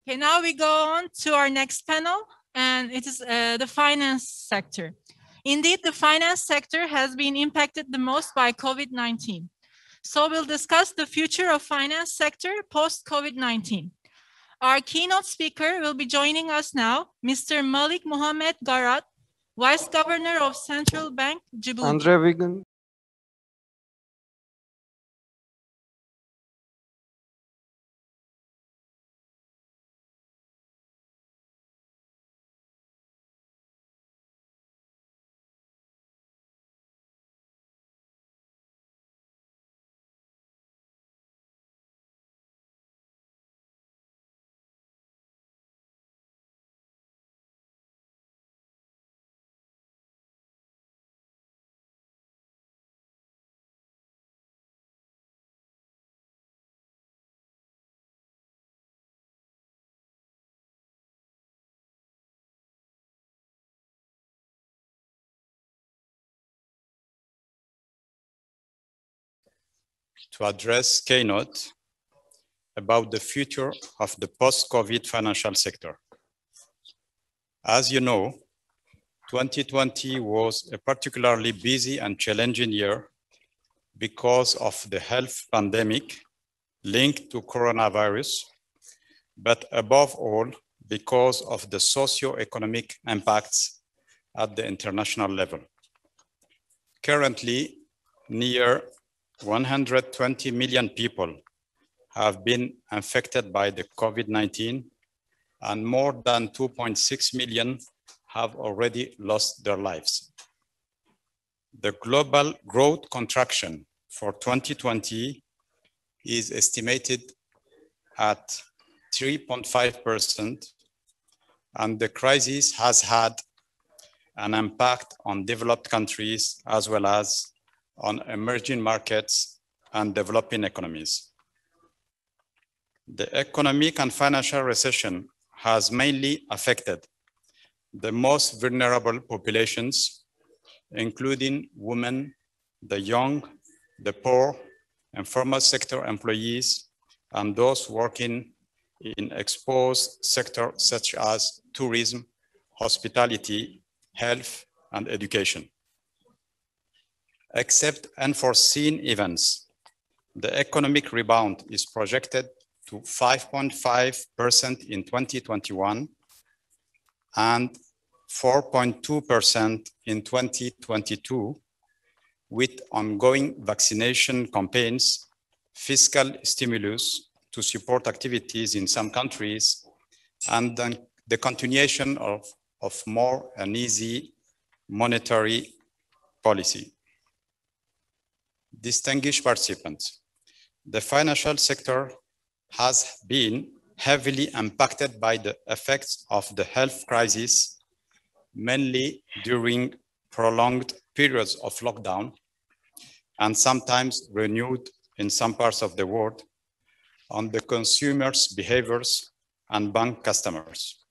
Okay, now we go on to our next panel, and it is the finance sector. Indeed, the finance sector has been impacted the most by COVID-19. So we'll discuss the future of finance sector post-COVID-19. Our keynote speaker will be joining us now, Mr. Malik Mohammed Garat, Vice Governor of Central Bank, Djibouti. Andre Wigan. To address keynote about the future of the post-COVID financial sector. As you know, 2020 was a particularly busy and challenging year because of the health pandemic linked to coronavirus, but above all, because of the socio-economic impacts at the international level. Currently, near 120 million people have been infected by the COVID-19, and more than 2.6 million have already lost their lives. The global growth contraction for 2020 is estimated at 3.5%, and the crisis has had an impact on developed countries as well as on emerging markets and developing economies. The economic and financial recession has mainly affected the most vulnerable populations, including women, the young, the poor, informal sector employees, and those working in exposed sectors such as tourism, hospitality, health, and education. Except unforeseen events, the economic rebound is projected to 5.5% in 2021 and 4.2% in 2022, with ongoing vaccination campaigns, fiscal stimulus to support activities in some countries, and then the continuation of more uneasy monetary policy. Distinguished participants, the financial sector has been heavily impacted by the effects of the health crisis, mainly during prolonged periods of lockdown, and sometimes renewed in some parts of the world, on the consumers' behaviors and bank customers.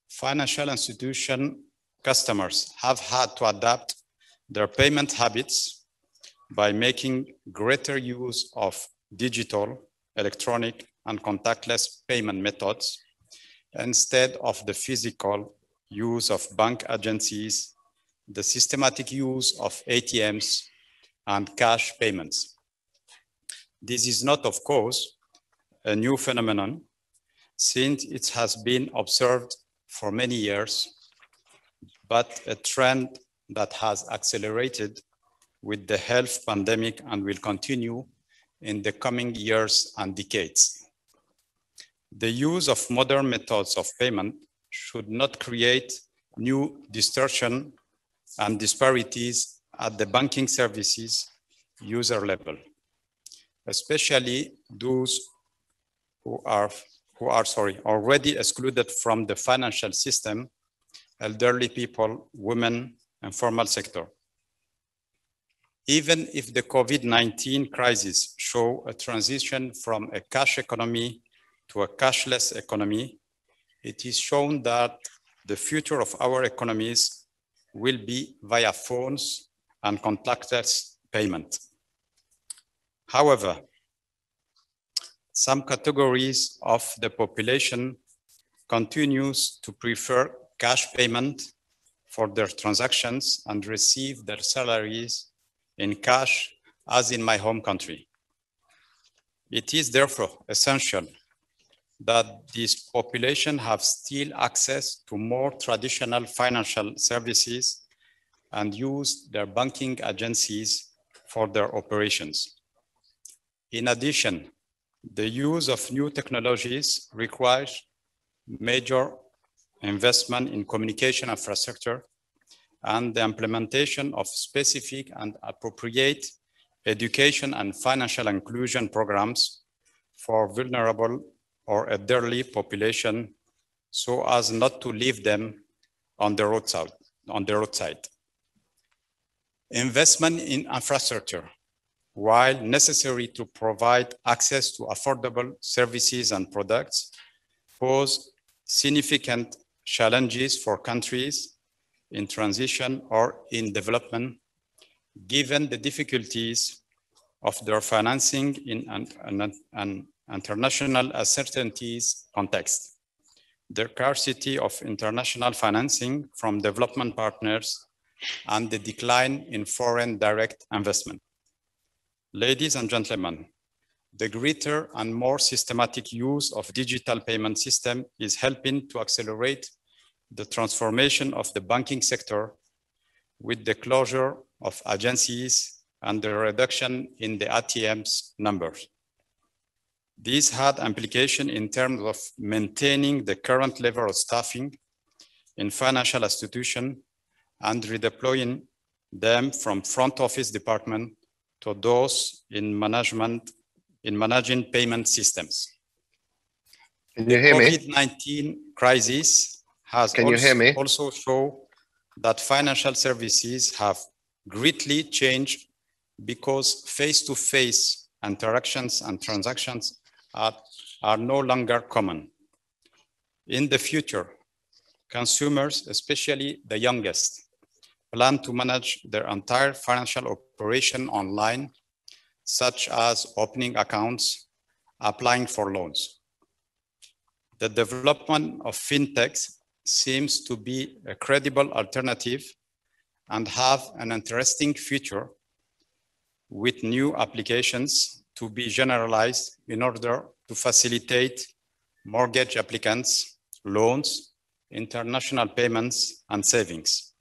Financial institution customers have had to adapt their payment habits by making greater use of digital, electronic, and contactless payment methods instead of the physical use of bank agencies, the systematic use of ATMs, and cash payments. This is not, of course, a new phenomenon, since it has been observed for many years, but a trend that has accelerated with the health pandemic and will continue in the coming years and decades. The use of modern methods of payment should not create new distortion and disparities at the banking services user level, especially those who are already excluded from the financial system, elderly people, women, and formal sector. Even if the COVID-19 crisis shows a transition from a cash economy to a cashless economy, it is shown that the future of our economies will be via phones and contactless payment. However, some categories of the population continues to prefer cash payment for their transactions and receive their salaries in cash, as in my home country. It is therefore essential that this population have still access to more traditional financial services and use their banking agencies for their operations. In addition, the use of new technologies requires major investment in communication infrastructure and the implementation of specific and appropriate education and financial inclusion programs for vulnerable or elderly population so as not to leave them on the roadside. Investment in infrastructure, while necessary to provide access to affordable services and products, pose significant challenges for countries in transition or in development, given the difficulties of their financing in an international uncertainties context, the scarcity of international financing from development partners, and the decline in foreign direct investment. Ladies and gentlemen, the greater and more systematic use of digital payment system is helping to accelerate the transformation of the banking sector with the closure of agencies and the reduction in the ATMs numbers. This had implication in terms of maintaining the current level of staffing in financial institutions and redeploying them from front office department to those in managing payment systems. Can you hear me? COVID-19 crisis has also shown that financial services have greatly changed because face-to-face interactions and transactions are no longer common. In the future, consumers, especially the youngest, plan to manage their entire financial operation online, such as opening accounts, applying for loans. The development of fintechs seems to be a credible alternative and have an interesting future with new applications to be generalized in order to facilitate mortgage applicants, loans, international payments, and savings.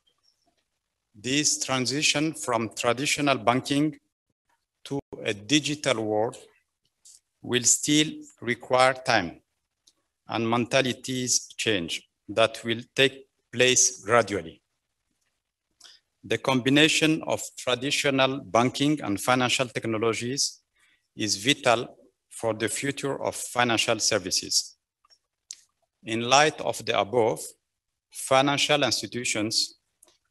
This transition from traditional banking to a digital world will still require time and mentalities change that will take place gradually. The combination of traditional banking and financial technologies is vital for the future of financial services. In light of the above, financial institutions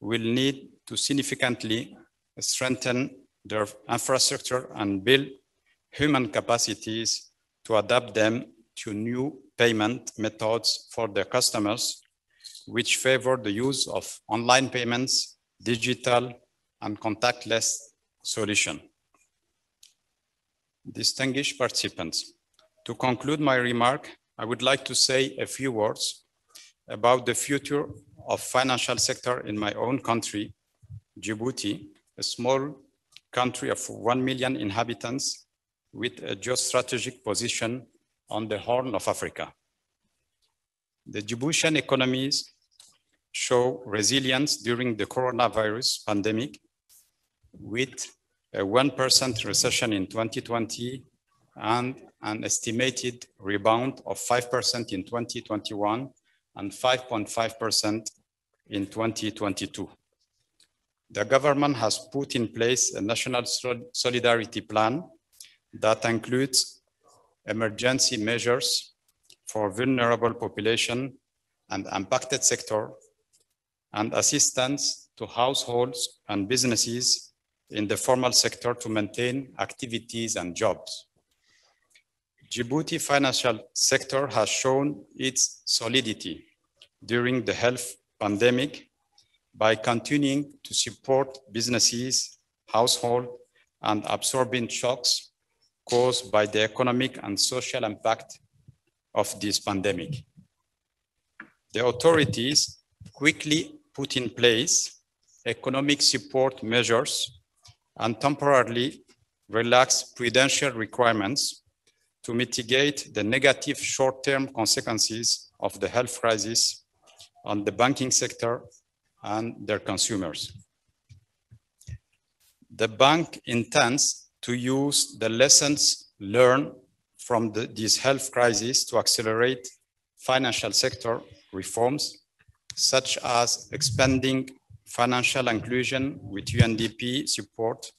will need to significantly strengthen their infrastructure and build human capacities to adapt them to new payment methods for their customers, which favor the use of online payments, digital, and contactless solutions. Distinguished participants, to conclude my remark, I would like to say a few words about the future of financial sector in my own country, Djibouti, a small country of 1 million inhabitants with a geostrategic position on the Horn of Africa. The Djiboutian economies show resilience during the coronavirus pandemic, with a 1% recession in 2020 and an estimated rebound of 5% in 2021 and 5.5% in 2022. The government has put in place a national solidarity plan that includes emergency measures for vulnerable population and impacted sector, and assistance to households and businesses in the formal sector to maintain activities and jobs. Djibouti financial sector has shown its solidity during the health pandemic by continuing to support businesses, households, and absorbing shocks caused by the economic and social impact of this pandemic. The authorities quickly put in place economic support measures and temporarily relaxed prudential requirements to mitigate the negative short-term consequences of the health crisis on the banking sector and their consumers. The bank intends to use the lessons learned from this health crisis to accelerate financial sector reforms, such as expanding financial inclusion with UNDP support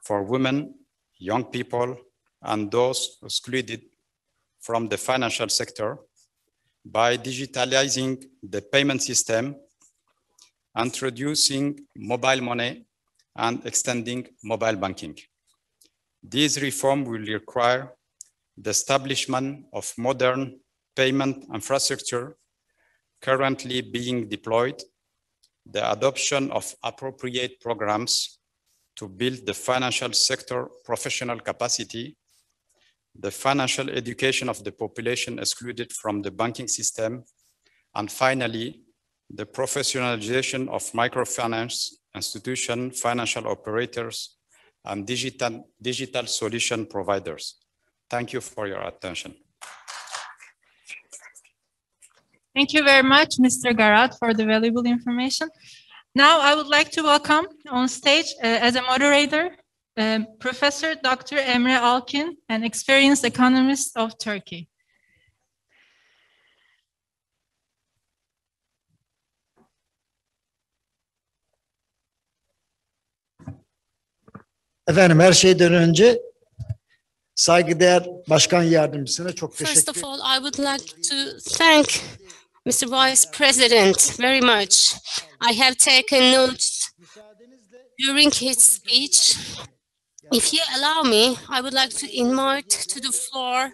for women, young people, and those excluded from the financial sector by digitalizing the payment system, introducing mobile money, and extending mobile banking. These reforms will require the establishment of modern payment infrastructure currently being deployed, the adoption of appropriate programs to build the financial sector professional capacity, the financial education of the population excluded from the banking system, and finally, the professionalization of microfinance institutions, financial operators, and digital solution providers. Thank you for your attention. Thank you very much, Mr. Garat, for the valuable information. Now, I would like to welcome on stage as a moderator, Professor Dr. Emre Alkin, an experienced economist of Turkey. Efendim, her şeyden önce saygıdeğer başkan yardımcısına çok teşekkür ederim. First of all, I would like to thank Mr. Vice President very much. I have taken notes during his speech. If you allow me, I would like to invite to the floor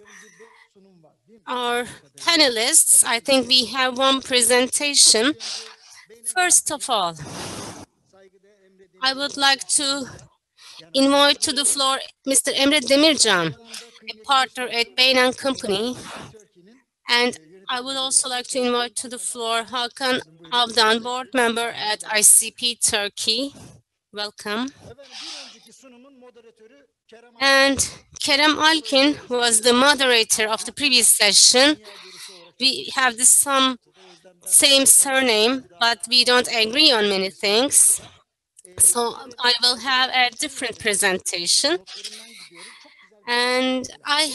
our panelists. I think we have one presentation. First of all, I would like to invite to the floor Mr. Emre Demircan, a partner at Bain & Company. And I would also like to invite to the floor Hakan Avdan, board member at ICP Turkey. Welcome. And Kerem Alkin was the moderator of the previous session. We have the same surname, but we don't agree on many things. So I will have a different presentation. And I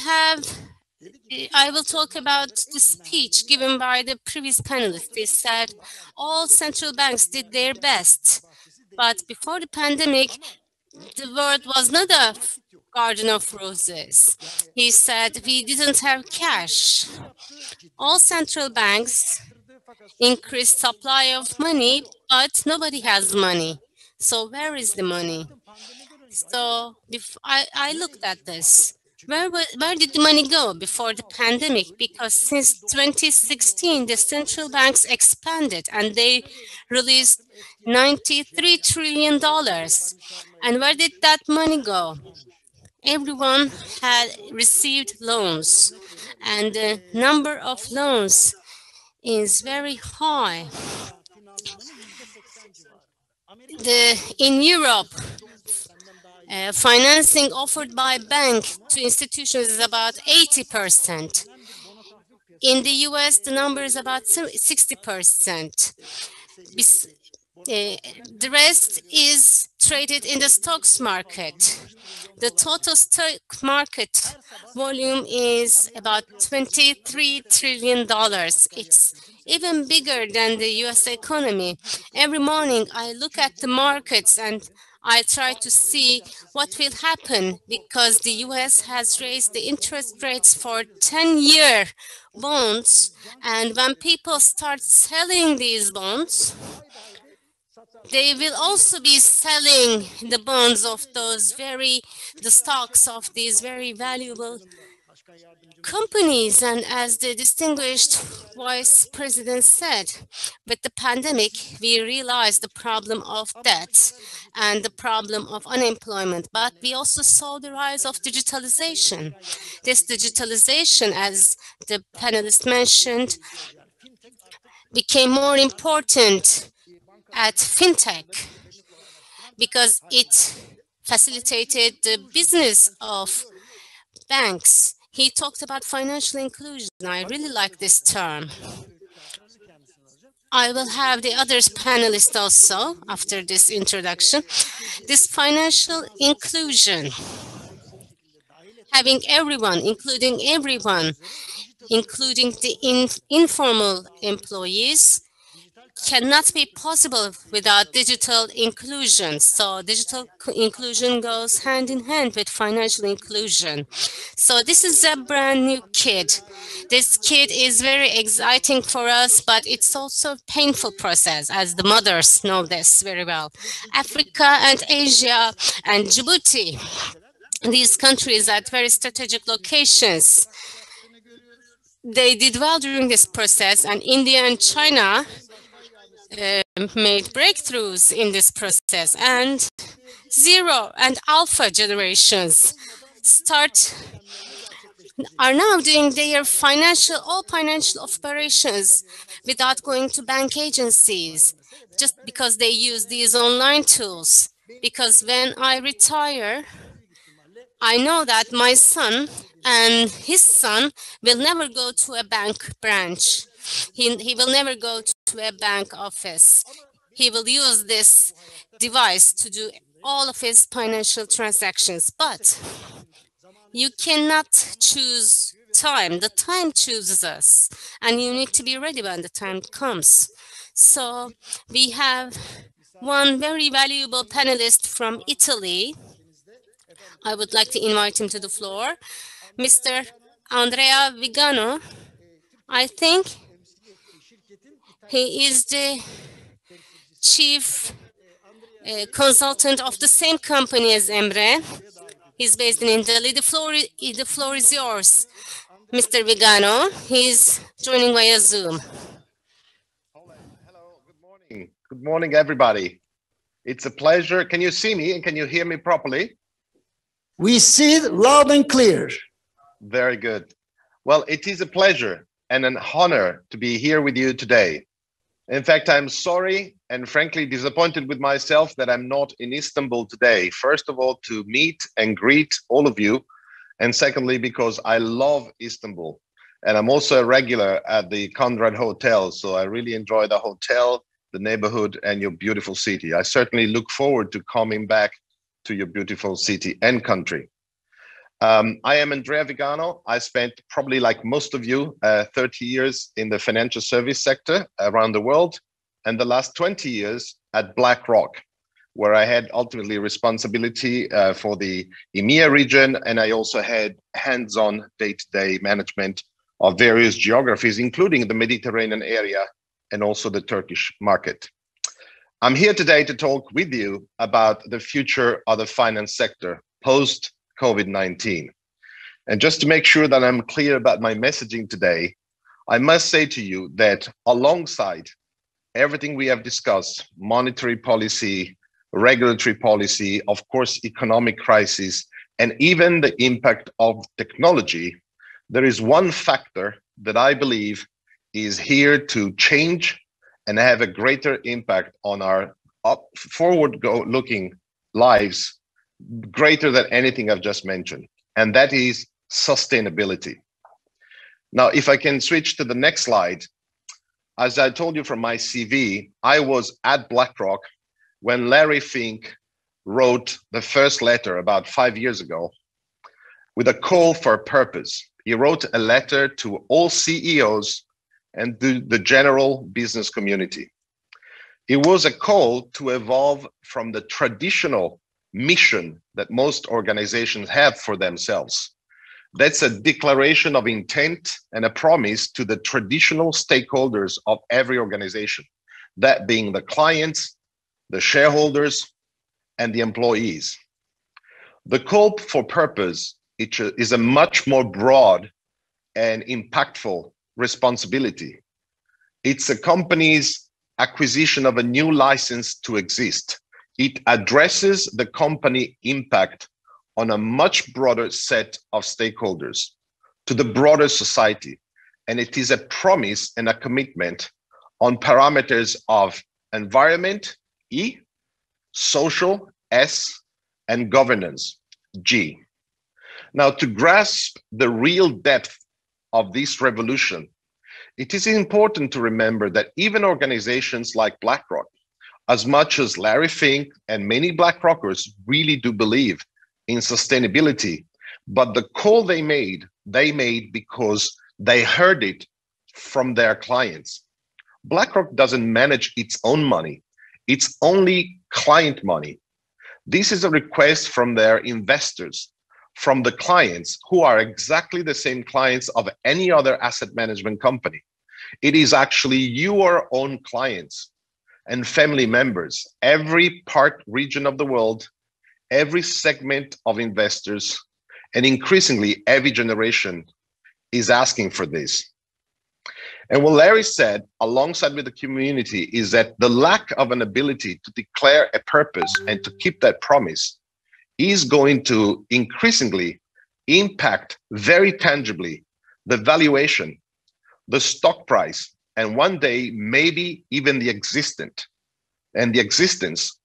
will talk about the speech given by the previous panelists. They said all central banks did their best, but before the pandemic, the world was not a garden of roses. He said we didn't have cash. All central banks increased supply of money, but nobody has money. So where is the money? So if I looked at this. Where did the money go before the pandemic? Because since 2016, the central banks expanded and they released $93 trillion. And where did that money go? Everyone had received loans, and the number of loans is very high. In Europe, financing offered by bank to institutions is about 80%. In the US, the number is about 60%. The rest is traded in the stocks market. The total stock market volume is about $23 trillion. It's even bigger than the US economy. Every morning I look at the markets and I try to see what will happen because the US has raised the interest rates for 10-year bonds. And when people start selling these bonds, they will also be selling the bonds of the stocks of these very valuable companies, and as the distinguished Vice President said, with the pandemic, we realized the problem of debt and the problem of unemployment, but we also saw the rise of digitalization. This digitalization, as the panelist mentioned, became more important at fintech because it facilitated the business of banks. He talked about financial inclusion. I really like this term. I will have the other panelists also after this introduction. This financial inclusion, having everyone, including the informal employees, cannot be possible without digital inclusion. So digital inclusion goes hand in hand with financial inclusion. So this is a brand new kid. This kid is very exciting for us, but it's also a painful process, as the mothers know this very well. Africa and Asia and Djibouti, these countries at very strategic locations, they did well during this process, and India and China made breakthroughs in this process, and zero and alpha generations are now doing their all financial operations without going to bank agencies, just because they use these online tools. Because when I retire, I know that my son and his son will never go to a bank branch. He will never go to a bank office. He will use this device to do all of his financial transactions. But you cannot choose time. The time chooses us, and you need to be ready when the time comes. So we have one very valuable panelist from Italy. I would like to invite him to the floor. Mr. Andrea Vigano. I think he is the chief consultant of the same company as Emre. He's based in Italy. The floor is yours, Mr. Vigano. He's joining via Zoom. Hello, good morning. Good morning, everybody. It's a pleasure. Can you see me and can you hear me properly? We see it loud and clear. Very good. Well, it is a pleasure and an honor to be here with you today. In fact, I'm sorry and frankly disappointed with myself that I'm not in Istanbul today. First of all, to meet and greet all of you. And secondly, because I love Istanbul. And I'm also a regular at the Conrad Hotel. So I really enjoy the hotel, the neighborhood, and your beautiful city. I certainly look forward to coming back to your beautiful city and country. I am Andrea Vigano. I spent probably like most of you, 30 years in the financial service sector around the world, and the last 20 years at BlackRock, where I had ultimately responsibility for the EMEA region, and I also had hands-on day-to-day management of various geographies, including the Mediterranean area and also the Turkish market. I'm here today to talk with you about the future of the finance sector post-COVID-19. And just to make sure that I'm clear about my messaging today, I must say to you that alongside everything we have discussed, monetary policy, regulatory policy, of course, economic crisis, and even the impact of technology, there is one factor that I believe is here to change and have a greater impact on our forward-looking lives, greater than anything I've just mentioned, and that is sustainability. Now, if I can switch to the next slide, as I told you from my CV, I was at BlackRock when Larry Fink wrote the first letter about 5 years ago with a call for purpose. He wrote a letter to all CEOs and the general business community. It was a call to evolve from the traditional mission that most organizations have for themselves. That's a declaration of intent and a promise to the traditional stakeholders of every organization, that being the clients, the shareholders, and the employees. The call for purpose it is a much more broad and impactful responsibility. It's a company's acquisition of a new license to exist. It addresses the company impact on a much broader set of stakeholders, to the broader society. And it is a promise and a commitment on parameters of environment, E, social, S, and governance, G. Now, to grasp the real depth of this revolution, it is important to remember that even organizations like BlackRock, as much as Larry Fink and many BlackRockers really do believe in sustainability, but the call they made because they heard it from their clients. BlackRock doesn't manage its own money. It's only client money. This is a request from their investors, from the clients who are exactly the same clients of any other asset management company. It is actually your own clients and family members, every part region of the world, every segment of investors, and increasingly every generation is asking for this. And what Larry said, alongside with the community, is that the lack of an ability to declare a purpose and to keep that promise is going to increasingly impact very tangibly the valuation, the stock price, and one day maybe even the existence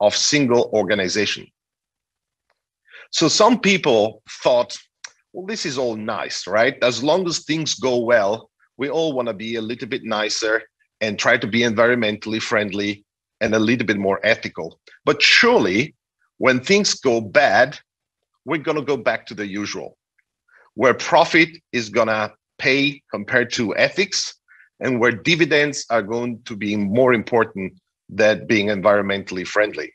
of single organization. So some people thought, well, this is all nice, right? As long as things go well, we all want to be a little bit nicer and try to be environmentally friendly and a little bit more ethical. But surely, when things go bad, we're going to go back to the usual, where profit is going to pay compared to ethics, and where dividends are going to be more important than being environmentally friendly.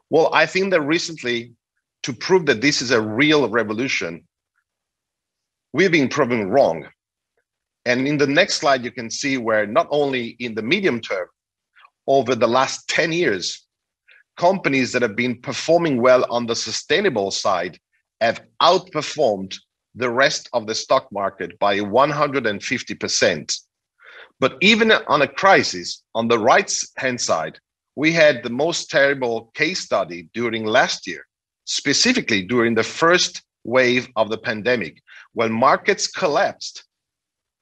Well, I think that recently, to prove that this is a real revolution, we've been proven wrong. And in the next slide, you can see where not only in the medium term, over the last 10 years, companies that have been performing well on the sustainable side have outperformed the rest of the stock market by 150%. But even on a crisis, on the right-hand side, we had the most terrible case study during last year, specifically during the first wave of the pandemic, when markets collapsed.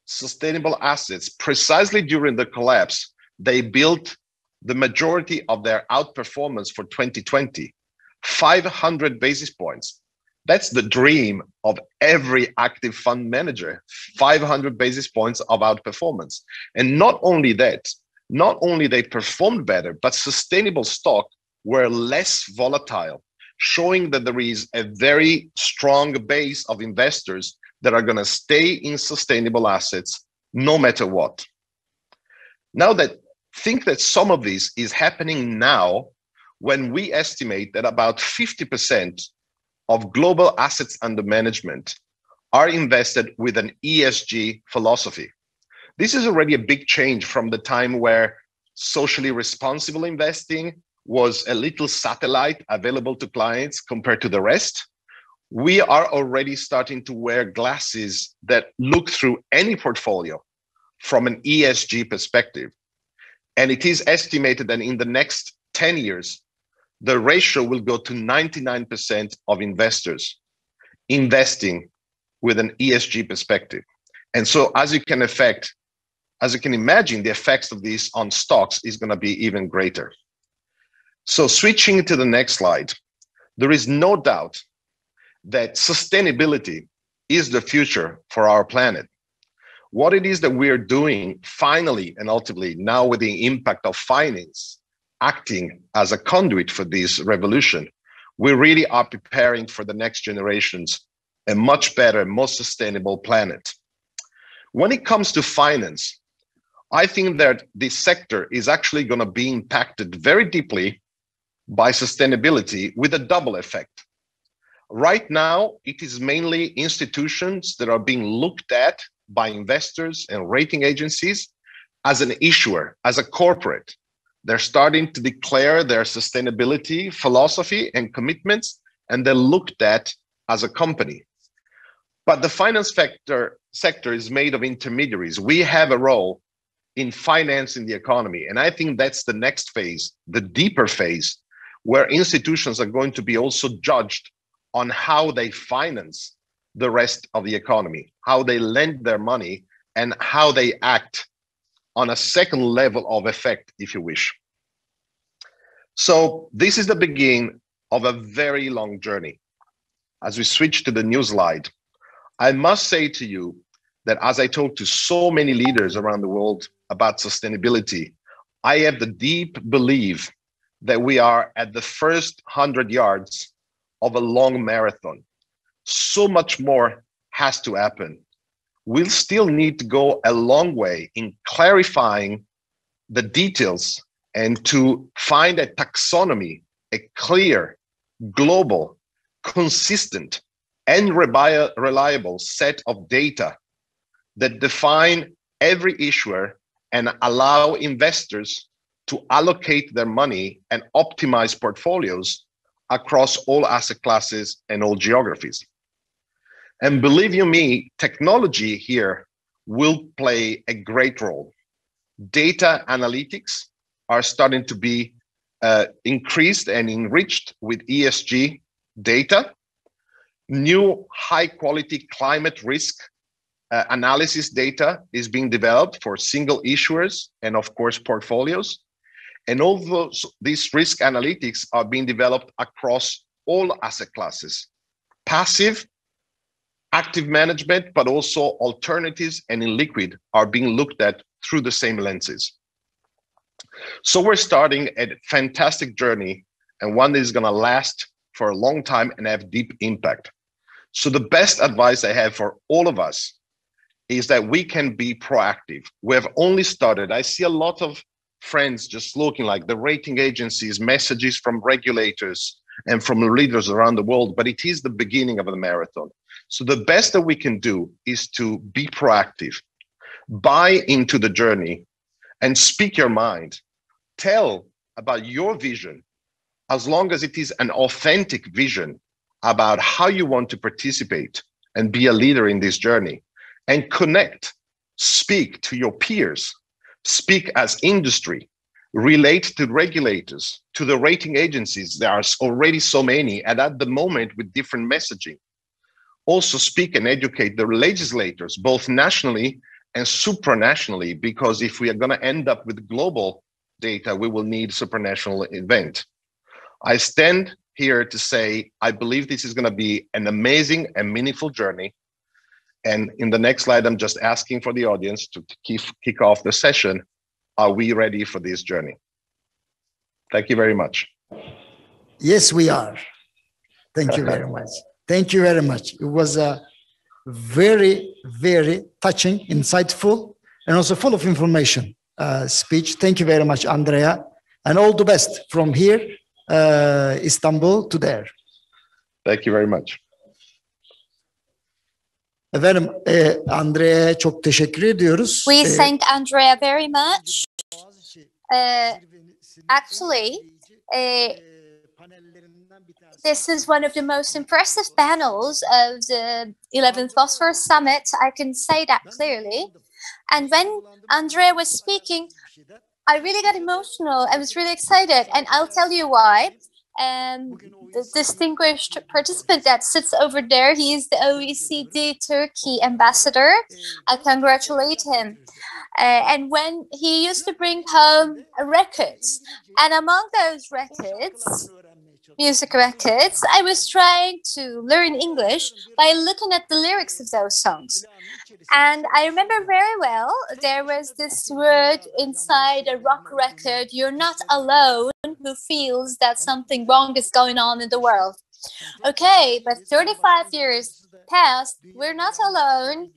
Sustainable assets, precisely during the collapse, they built the majority of their outperformance for 2020, 500 basis points. That's the dream of every active fund manager, 500 basis points of outperformance. And not only that, not only they performed better, but sustainable stock were less volatile, showing that there is a very strong base of investors that are going to stay in sustainable assets no matter what. Now think that some of this is happening now when we estimate that about 50% of global assets under management are invested with an ESG philosophy. This is already a big change from the time where socially responsible investing was a little satellite available to clients compared to the rest. We are already starting to wear glasses that look through any portfolio from an ESG perspective. And it is estimated that in the next 10 years, the ratio will go to 99% of investors investing with an ESG perspective. And so as you can imagine, the effects of this on stocks is going to be even greater. So switching to the next slide, there is no doubt that sustainability is the future for our planet. What it is that we are doing finally and ultimately now with the impact of finance acting as a conduit for this revolution, we really are preparing for the next generations a much better, more sustainable planet. When it comes to finance, I think that this sector is actually going to be impacted very deeply by sustainability with a double effect. Right now, it is mainly institutions that are being looked at by investors and rating agencies as an issuer, as a corporate. They're starting to declare their sustainability philosophy and commitments, and they're looked at as a company. But the finance sector is made of intermediaries. We have a role in financing the economy. And I think that's the next phase, the deeper phase, where institutions are going to be also judged on how they finance the rest of the economy, how they lend their money, and how they act on a second level of effect, if you wish. So this is the beginning of a very long journey. As we switch to the new slide, I must say to you that as I talk to so many leaders around the world about sustainability, I have the deep belief that we are at the first 100 yards of a long marathon. So much more has to happen. We'll still need to go a long way in clarifying the details and to find a taxonomy, a clear, global, consistent, and reliable set of data that define every issuer and allow investors to allocate their money and optimize portfolios across all asset classes and all geographies. And believe you me, technology here will play a great role. Data analytics are starting to be increased and enriched with ESG data. New high quality climate risk analysis data is being developed for single issuers and of course portfolios. And all these risk analytics are being developed across all asset classes, passive, active management, but also alternatives and illiquid are being looked at through the same lenses. So we're starting a fantastic journey, and one that is going to last for a long time and have deep impact. So the best advice I have for all of us is that we can be proactive. We have only started. I see a lot of friends just looking like the rating agencies, messages from regulators and from leaders around the world, but it is the beginning of the marathon. So the best that we can do is to be proactive, buy into the journey and speak your mind. Tell about your vision, as long as it is an authentic vision about how you want to participate and be a leader in this journey, and connect, speak to your peers, speak as industry, relate to regulators, to the rating agencies. There are already so many, and at the moment with different messaging. Also speak and educate the legislators, both nationally and supranationally, because if we are going to end up with global data, we will need supranational event. I stand here to say, I believe this is going to be an amazing and meaningful journey. And in the next slide, I'm just asking for the audience to kick off the session. Are we ready for this journey? Thank you very much. Yes, we are. Thank you very much. Thank you very much. It was a very, very touching, insightful, and also full of information speech. Thank you very much, Andrea. And all the best from here, Istanbul to there. Thank you very much. Efendim, Andrea'ya çok teşekkür ediyoruz. We thank Andrea very much. Actually, this is one of the most impressive panels of the 11th Bosphorus Summit. I can say that clearly. And when Andrea was speaking, I really got emotional. I was really excited, and I'll tell you why. The distinguished participant that sits over there, he is the OECD Turkey ambassador. I congratulate him. And when he used to bring home records, and among those records, music records, I was trying to learn English by looking at the lyrics of those songs. And I remember very well, there was this word inside a rock record, "You're not alone who feels that something wrong is going on in the world." Okay, but 35 years passed, we're not alone.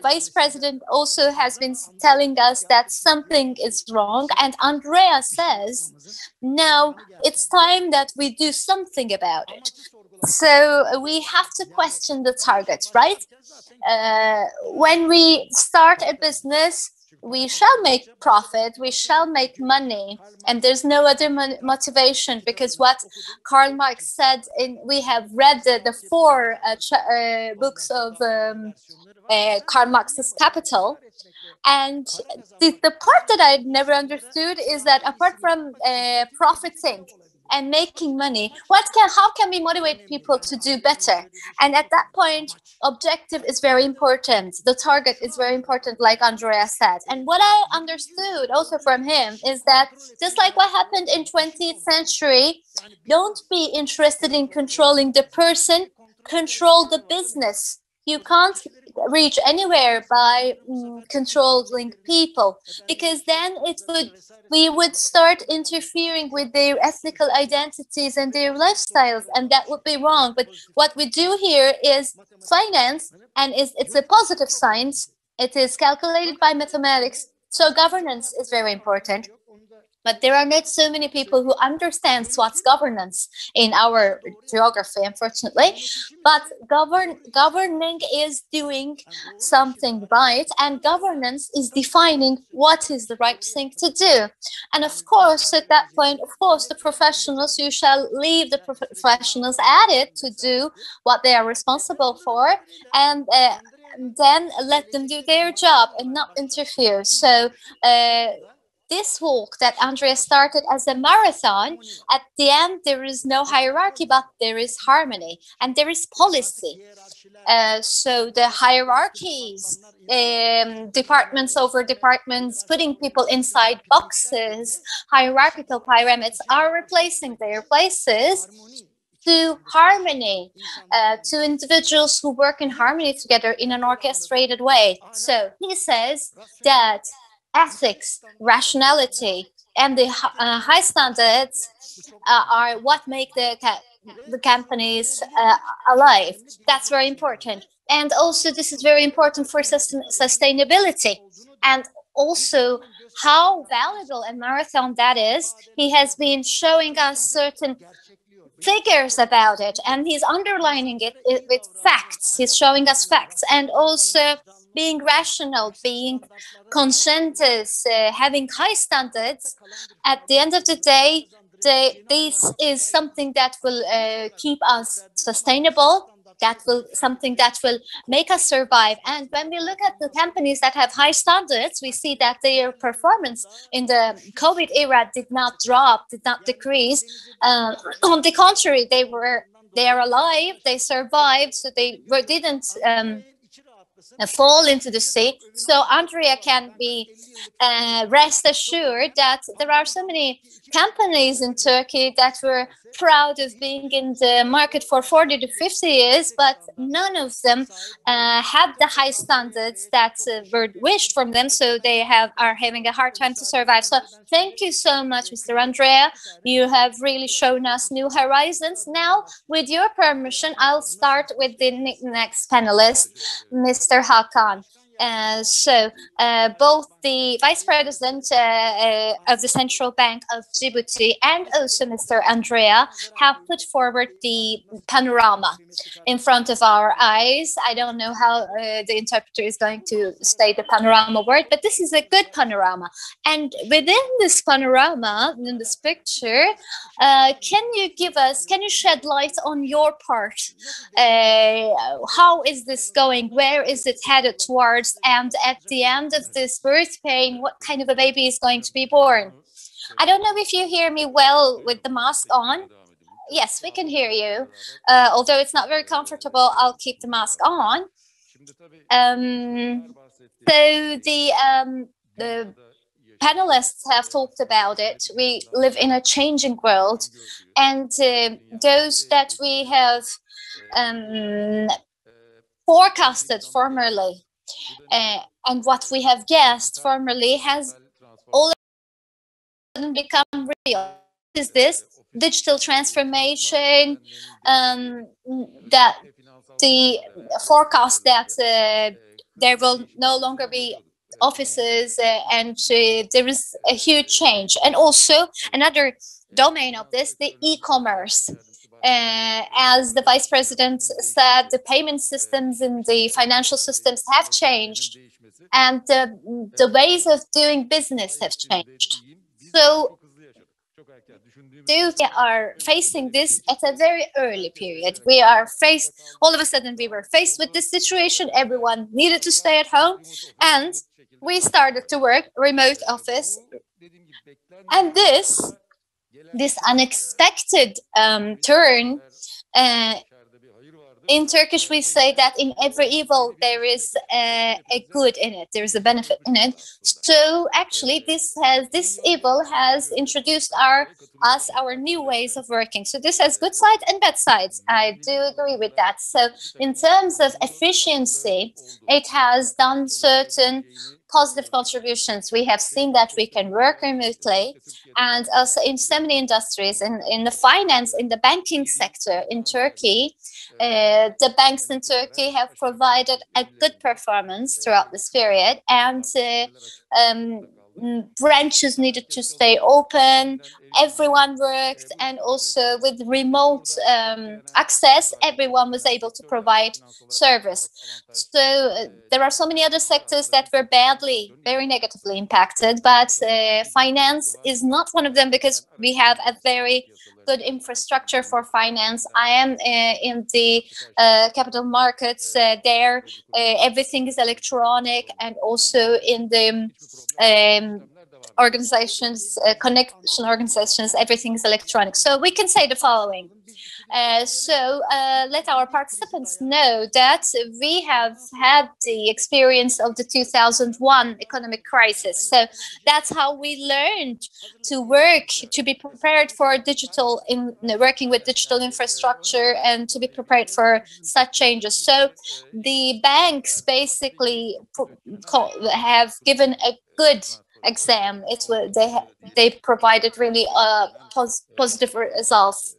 Vice President also has been telling us that something is wrong. And Andrea says, now it's time that we do something about it. So we have to question the targets, right? When we start a business, we shall make profit, we shall make money, and there's no other motivation, because what Karl Marx said, we have read the four books of Karl Marx's Capital, and the part that I never understood is that apart from profiting and making money, how can we motivate people to do better? And at that point, objective is very important. The target is very important, like Andrea said. And what I understood also from him is that just like what happened in 20th century, don't be interested in controlling the person, control the business. You can't reach anywhere by controlling people, because then we would start interfering with their ethnical identities and their lifestyles, and that would be wrong. But what we do here is finance, and it's a positive science. It is calculated by mathematics, so governance is very important. But there are not so many people who understand what's governance in our geography, unfortunately. But governing is doing something right, and governance is defining what is the right thing to do. And of course, at that point, of course, the professionals, you shall leave the professionals at it to do what they are responsible for, and then let them do their job and not interfere. So this walk that Andrea started as a marathon, at the end there is no hierarchy, but there is harmony and there is policy. So the hierarchies, departments over departments, putting people inside boxes, hierarchical pyramids are replacing their places to harmony, to individuals who work in harmony together in an orchestrated way. So he says that ethics, rationality, and the high standards are what make the companies alive. That's very important. And also this is very important for sustainability. And also how valuable a marathon that is. He has been showing us certain figures about it, and he's underlining it with facts. He's showing us facts, and also being rational, being conscientious, having high standards. At the end of the day, this is something that will keep us sustainable. Something that will make us survive. And when we look at the companies that have high standards, we see that their performance in the COVID era did not drop, did not decrease. On the contrary, they are alive, they survived, so they didn't fall into the sea. So Andrea can be rest assured that there are so many companies in Turkey that were proud of being in the market for 40 to 50 years, but none of them had the high standards that were wished from them, so they are having a hard time to survive. So thank you so much, Mr. Andrea. You have really shown us new horizons. Now, with your permission, I'll start with the next panelist, Mr. Hakan. Both the Vice President of the Central Bank of Djibouti and also Mr. Andrea have put forward the panorama in front of our eyes. I don't know how the interpreter is going to say the panorama word, but this is a good panorama. And within this panorama, in this picture, can you shed light on your part? How is this going? Where is it headed towards? And at the end of this birth pain, what kind of a baby is going to be born? I don't know if you hear me well with the mask on. Yes, we can hear you. Although it's not very comfortable, I'll keep the mask on. So the panelists have talked about it. We live in a changing world, and those that we have forecasted formerly and what we have guessed formerly has all of a sudden become real. Is this digital transformation, that the forecast that there will no longer be offices and there is a huge change. And also another domain of this, the e-commerce. As the Vice President said, the payment systems in the financial systems have changed, and the ways of doing business have changed. So we are facing this at a very early period. All of a sudden we were faced with this situation. Everyone needed to stay at home, and we started to work remote office. And this unexpected turn, in Turkish we say that in every evil there is a good in it, there is a benefit in it. So actually this evil has introduced our new ways of working. So this has good sides and bad sides. I do agree with that. So in terms of efficiency, it has done certain positive contributions. We have seen that we can work remotely, and also in so many industries, in the finance, in the banking sector in Turkey, the banks in Turkey have provided a good performance throughout this period, and branches needed to stay open, everyone worked, and also with remote access, everyone was able to provide service. So there are so many other sectors that were very negatively impacted, but finance is not one of them, because we have a very good infrastructure for finance. I am in the capital markets there. Everything is electronic, and also in the organizations, connection organizations, everything is electronic. So we can say the following. Let our participants know that we have had the experience of the 2001 economic crisis. So that's how we learned to work, to be prepared for working with digital infrastructure, and to be prepared for such changes. So the banks basically have given a good exam. They provided really positive results.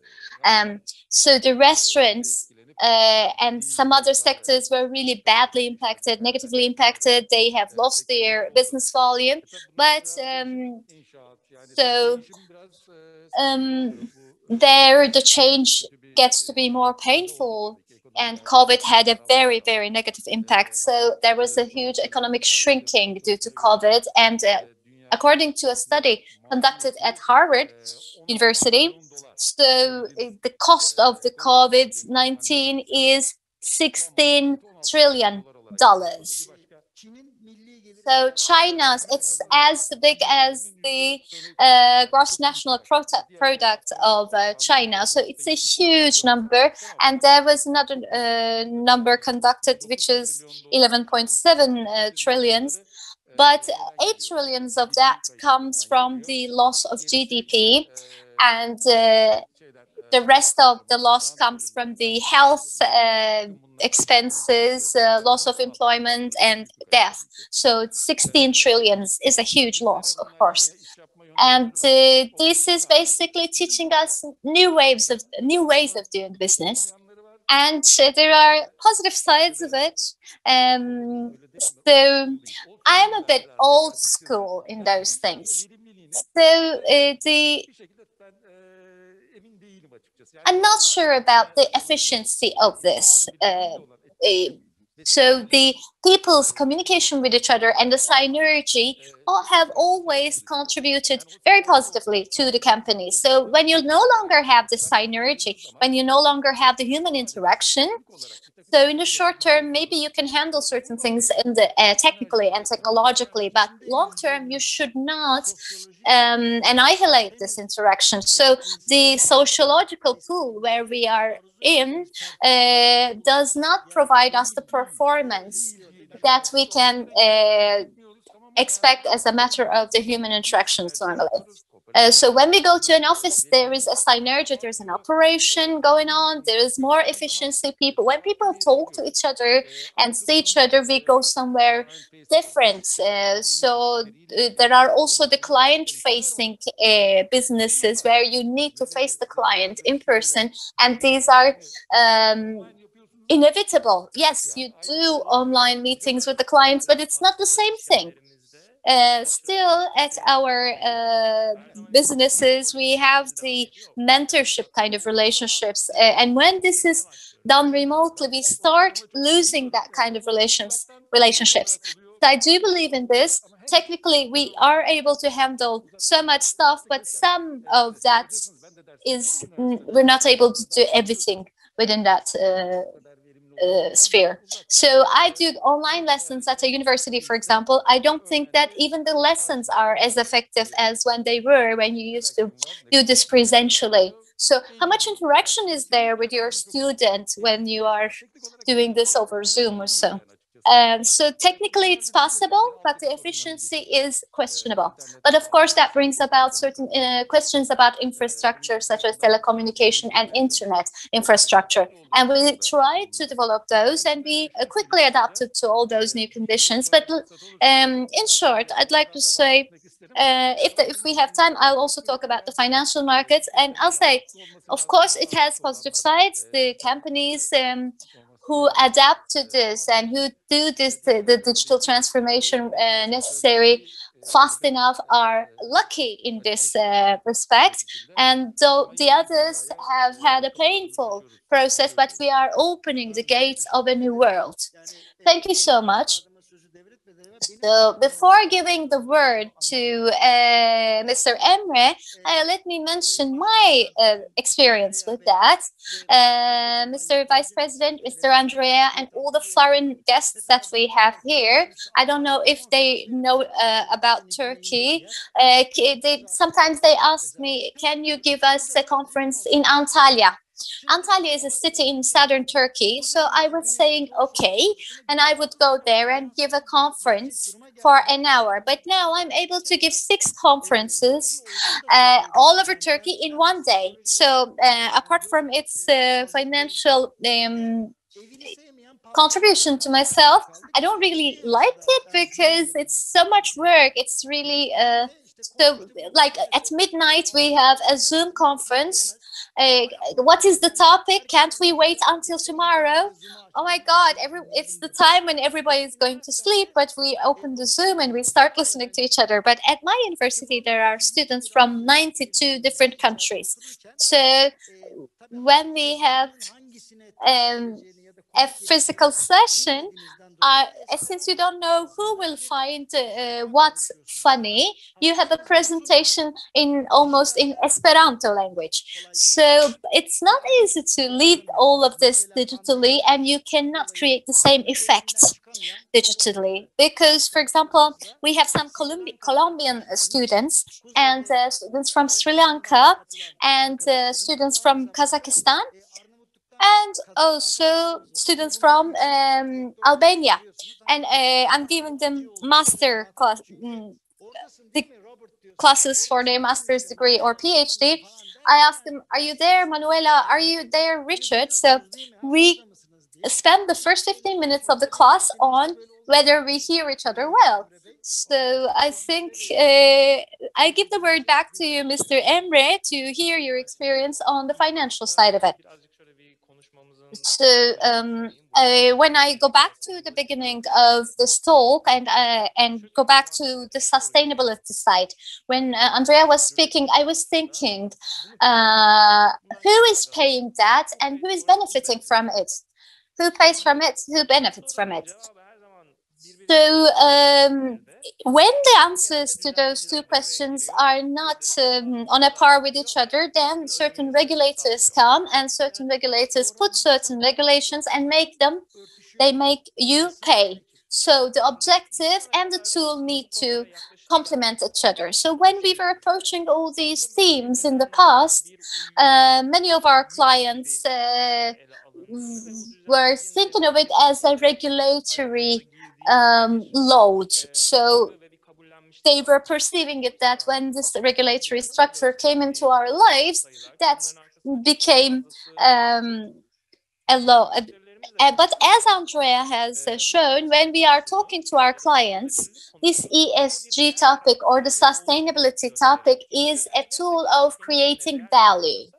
So the restaurants and some other sectors were really badly impacted, negatively impacted. They have lost their business volume, but there the change gets to be more painful, and COVID had a very, very negative impact. So there was a huge economic shrinking due to COVID, and according to a study conducted at Harvard University, so the cost of the COVID-19 is $16 trillion. So China's, it's as big as the gross national product of China. So it's a huge number. And there was another number conducted, which is 11.7 trillions. But 8 trillions of that comes from the loss of GDP, and the rest of the loss comes from the health expenses, loss of employment, and death. So 16 trillions is a huge loss, of course. And this is basically teaching us new ways of doing business. And there are positive sides of it. So I'm a bit old school in those things. So I'm not sure about the efficiency of this. So the people's communication with each other and the synergy have always contributed very positively to the company. So when you no longer have the synergy, when you no longer have the human interaction, so in the short term, maybe you can handle certain things in the technically and technologically, but long term, you should not annihilate this interaction. So the sociological pool where we are in does not provide us the performance that we can expect as a matter of the human interactions normally. So when we go to an office, there is a synergy, there's an operation going on, there is more efficiency. When people talk to each other and see each other, we go somewhere different. So there are also the client-facing businesses where you need to face the client in person, and these are inevitable. Yes, you do online meetings with the clients, but it's not the same thing. still at our businesses, we have the mentorship kind of relationships. And when this is done remotely, we start losing that kind of relationships. So I do believe in this. Technically, we are able to handle so much stuff, but some of that is, we're not able to do everything within that sphere. So I do online lessons at a university, for example. I don't think that even the lessons are as effective as when they were when you used to do this presentially. So how much interaction is there with your student when you are doing this over Zoom or so? So technically it's possible, but the efficiency is questionable. But of course, that brings about certain questions about infrastructure, such as telecommunication and internet infrastructure. And we tried to develop those, and we quickly adapted to all those new conditions. But in short, I'd like to say, if we have time, I'll also talk about the financial markets. And I'll say, of course, it has positive sides. The companies who adapt to this and who do this, the digital transformation necessary fast enough, are lucky in this respect. And though the others have had a painful process, but we are opening the gates of a new world. Thank you so much. So before giving the word to Mr. Emre, let me mention my experience with that. Mr. Vice President, Mr. Andrea, and all the foreign guests that we have here, I don't know if they know about Turkey. Sometimes they ask me, can you give us a conference in Antalya? Antalya is a city in southern Turkey, so I was saying okay, and I would go there and give a conference for an hour. But now I'm able to give 6 conferences all over Turkey in one day. So apart from its financial contribution to myself, I don't really like it because it's so much work. It's really so, like at midnight we have a Zoom conference. What is the topic? Can't we wait until tomorrow? Oh my God, it's the time when everybody is going to sleep, but we open the Zoom and we start listening to each other. But at my university, there are students from 92 different countries. So when we have a physical session, since you don't know who will find what's funny, you have a presentation almost in Esperanto language. So it's not easy to lead all of this digitally, and you cannot create the same effect digitally. Because, for example, we have some Colombian students and students from Sri Lanka and students from Kazakhstan, and also students from Albania. And I'm giving them master class, the classes for their master's degree or PhD. I asked them, are you there, Manuela? Are you there, Richard? So we spend the first 15 minutes of the class on whether we hear each other well. So I think I give the word back to you, Mr. Emre, to hear your experience on the financial side of it. So when I go back to the beginning of this talk and go back to the sustainability side, when Andrea was speaking, I was thinking, who is paying that and who is benefiting from it? Who pays from it? Who benefits from it? So when the answers to those two questions are not on a par with each other, then certain regulators come and certain regulators put certain regulations and make you pay. So the objective and the tool need to complement each other. So when we were approaching all these themes in the past, many of our clients were thinking of it as a regulatory load. So they were perceiving it that when this regulatory structure came into our lives, that became a law. But as Andrea has shown, when we are talking to our clients, this ESG topic or the sustainability topic is a tool of creating value.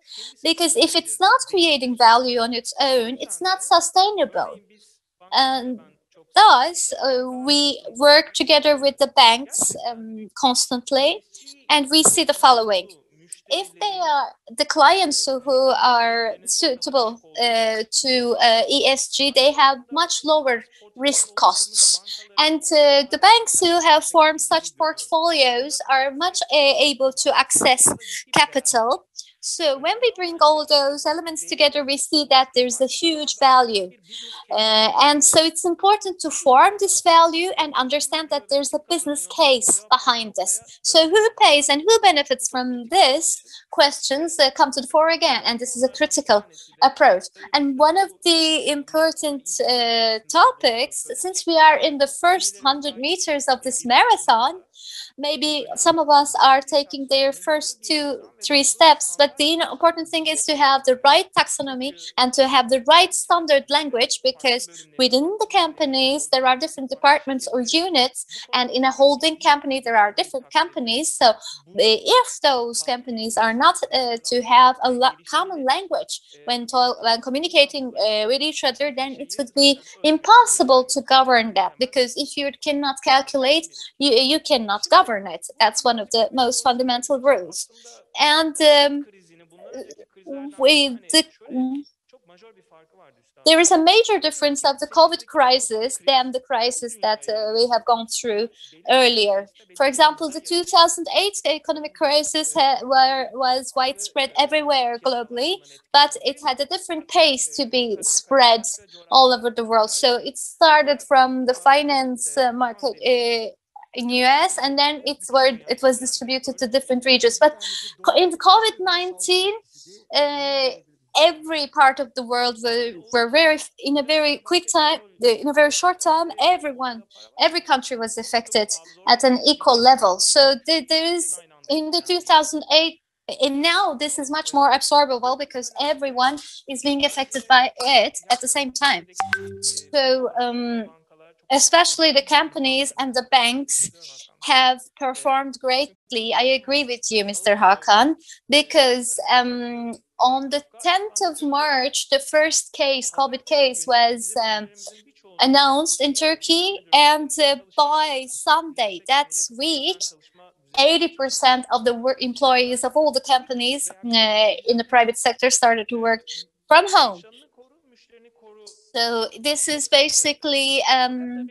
Because if it's not creating value on its own, it's not sustainable. And Thus, we work together with the banks constantly, and we see the following. If they are the clients who are suitable to ESG, they have much lower risk costs. And the banks who have formed such portfolios are much able to access capital. So when we bring all those elements together, we see that there's a huge value. And so it's important to form this value and understand that there's a business case behind this. So who pays and who benefits from this? Questions come to the fore again, and this is a critical approach. And one of the important topics, since we are in the first 100 meters of this marathon, maybe some of us are taking their first 2-3 steps, but the important thing is to have the right taxonomy and to have the right standard language, because within the companies there are different departments or units, and in a holding company there are different companies. So if those companies are not to have a common language when communicating with each other, then it would be impossible to govern that, because if you cannot calculate, you cannot govern it. That's one of the most fundamental rules. And there is a major difference of the COVID crisis than the crisis that we have gone through earlier. For example, the 2008 economic crisis was widespread everywhere globally, but it had a different pace to be spread all over the world. So it started from the finance market in US, and then it was distributed to different regions. But in COVID-19, every part of the world were in a very quick time, in a very short time, every country was affected at an equal level. So there is, in the 2008, and now this is much more absorbable because everyone is being affected by it at the same time. So especially the companies and the banks have performed greatly. I agree with you, Mr. Hakan, because on the 10th of March, the first case, COVID case, was announced in Turkey, and by Sunday that week, 80% of the employees of all the companies in the private sector started to work from home. So this is basically a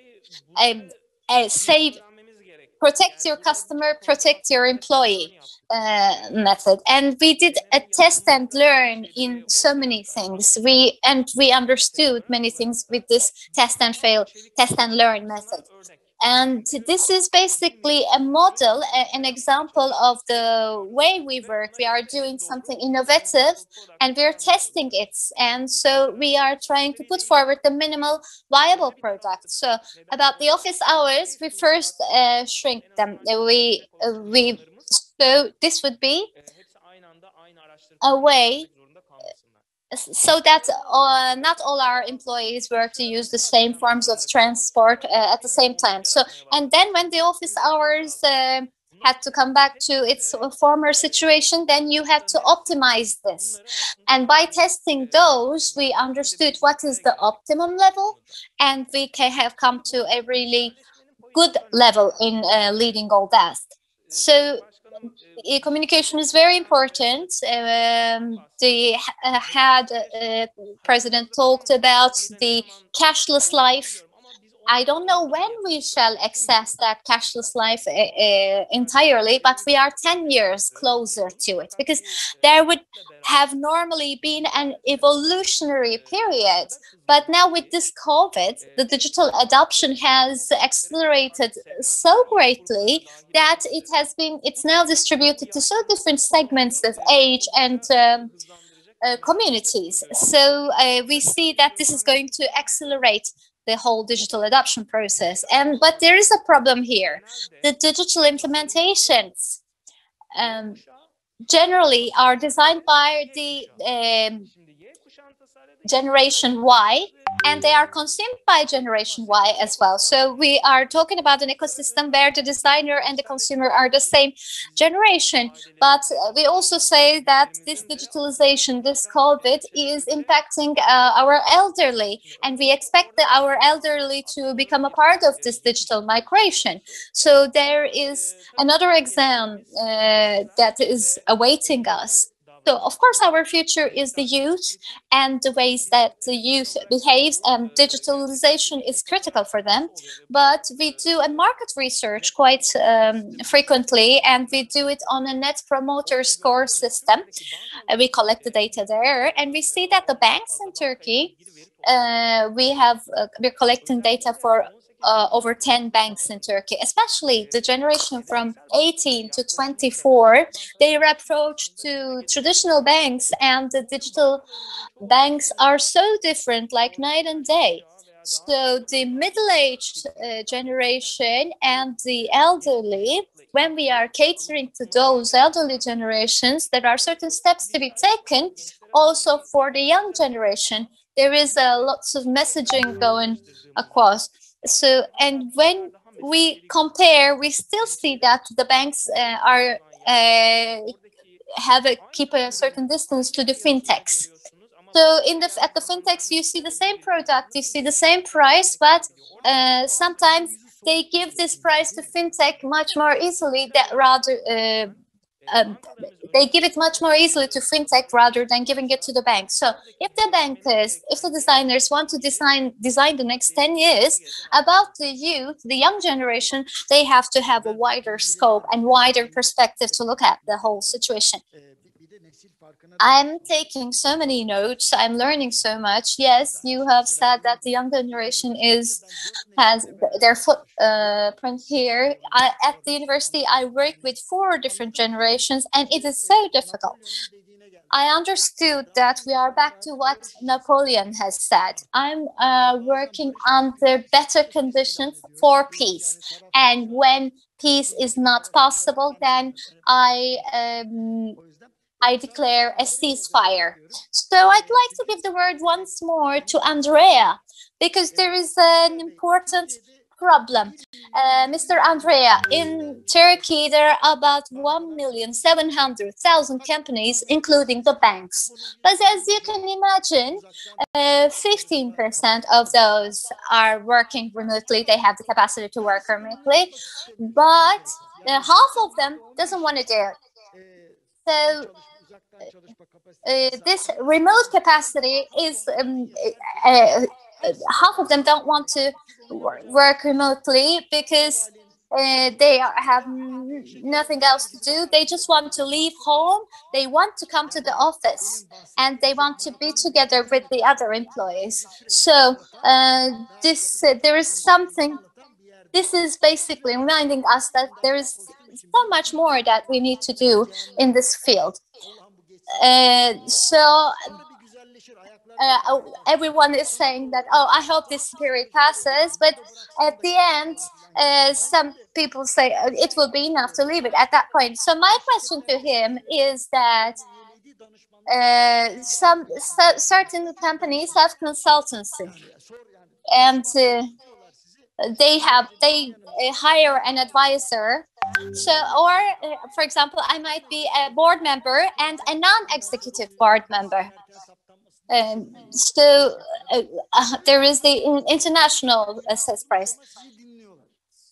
protect your customer, protect your employee method. And we did a test and learn in so many things. We understood many things with this test and learn method. And this is basically a model, an example of the way we work. We are doing something innovative and we're testing it. And so we are trying to put forward the minimal viable product. So about the office hours, we first shrink them. So this would be a way so that not all our employees were to use the same forms of transport at the same time. So, and then when the office hours had to come back to its former situation, then you have to optimize this. And by testing those, we understood what is the optimum level, and we have come to a really good level in leading all that. So communication is very important. The president talked about the cashless life. I don't know when we shall access that cashless life entirely, but we are 10 years closer to it, because there would have normally been an evolutionary period. But now with this COVID, the digital adoption has accelerated so greatly that it's now distributed to so different segments of age and communities. So we see that this is going to accelerate the whole digital adoption process. But there is a problem here. The digital implementations generally are designed by the Generation Y, and they are consumed by Generation Y as well. So we are talking about an ecosystem where the designer and the consumer are the same generation. But we also say that this digitalization, this COVID, is impacting our elderly, and we expect our elderly to become a part of this digital migration. So there is another exam that is awaiting us. So, of course, our future is the youth and the ways that the youth behaves, and digitalization is critical for them. But we do a market research quite frequently, and we do it on a net promoter score system. We collect the data there, and we see that the banks in Turkey, we're collecting data for over 10 banks in Turkey, especially the generation from 18 to 24. Their approach to traditional banks and the digital banks are so different, like night and day. So the middle-aged generation and the elderly, when we are catering to those elderly generations, there are certain steps to be taken also for the young generation. There is lots of messaging going across. So, and when we compare, we still see that the banks keep a certain distance to the fintechs. So at the fintechs, you see the same product, you see the same price, but sometimes they give this price to fintech much more easily they give it much more easily to fintech rather than giving it to the bank. So if the designers want to design the next 10 years about the youth, the young generation, they have to have a wider scope and wider perspective to look at the whole situation. I'm taking so many notes. I'm learning so much. Yes, you have said that the young generation has their footprint here. At the university, I work with 4 different generations, and it is so difficult. I understood that we are back to what Napoleon has said. I'm working under better conditions for peace, and when peace is not possible, then I declare a ceasefire. So I'd like to give the word once more to Andrea, because there is an important problem. Mr. Andrea, in Turkey, there are about 1,700,000 companies, including the banks. But as you can imagine, 15% of those are working remotely. They have the capacity to work remotely, but half of them doesn't want to do it. So this remote capacity is half of them don't want to work remotely because they have nothing else to do. They just want to leave home. They want to come to the office, and they want to be together with the other employees. So there is something. This is basically reminding us that there is so much more that we need to do in this field. Everyone is saying that, oh, I hope this period passes, but at the end, some people say it will be enough to leave it at that point. So my question to him is that certain companies have consultancy, and they hire an advisor. So, or for example, I might be a board member and a non-executive board member. So there is the international sales price.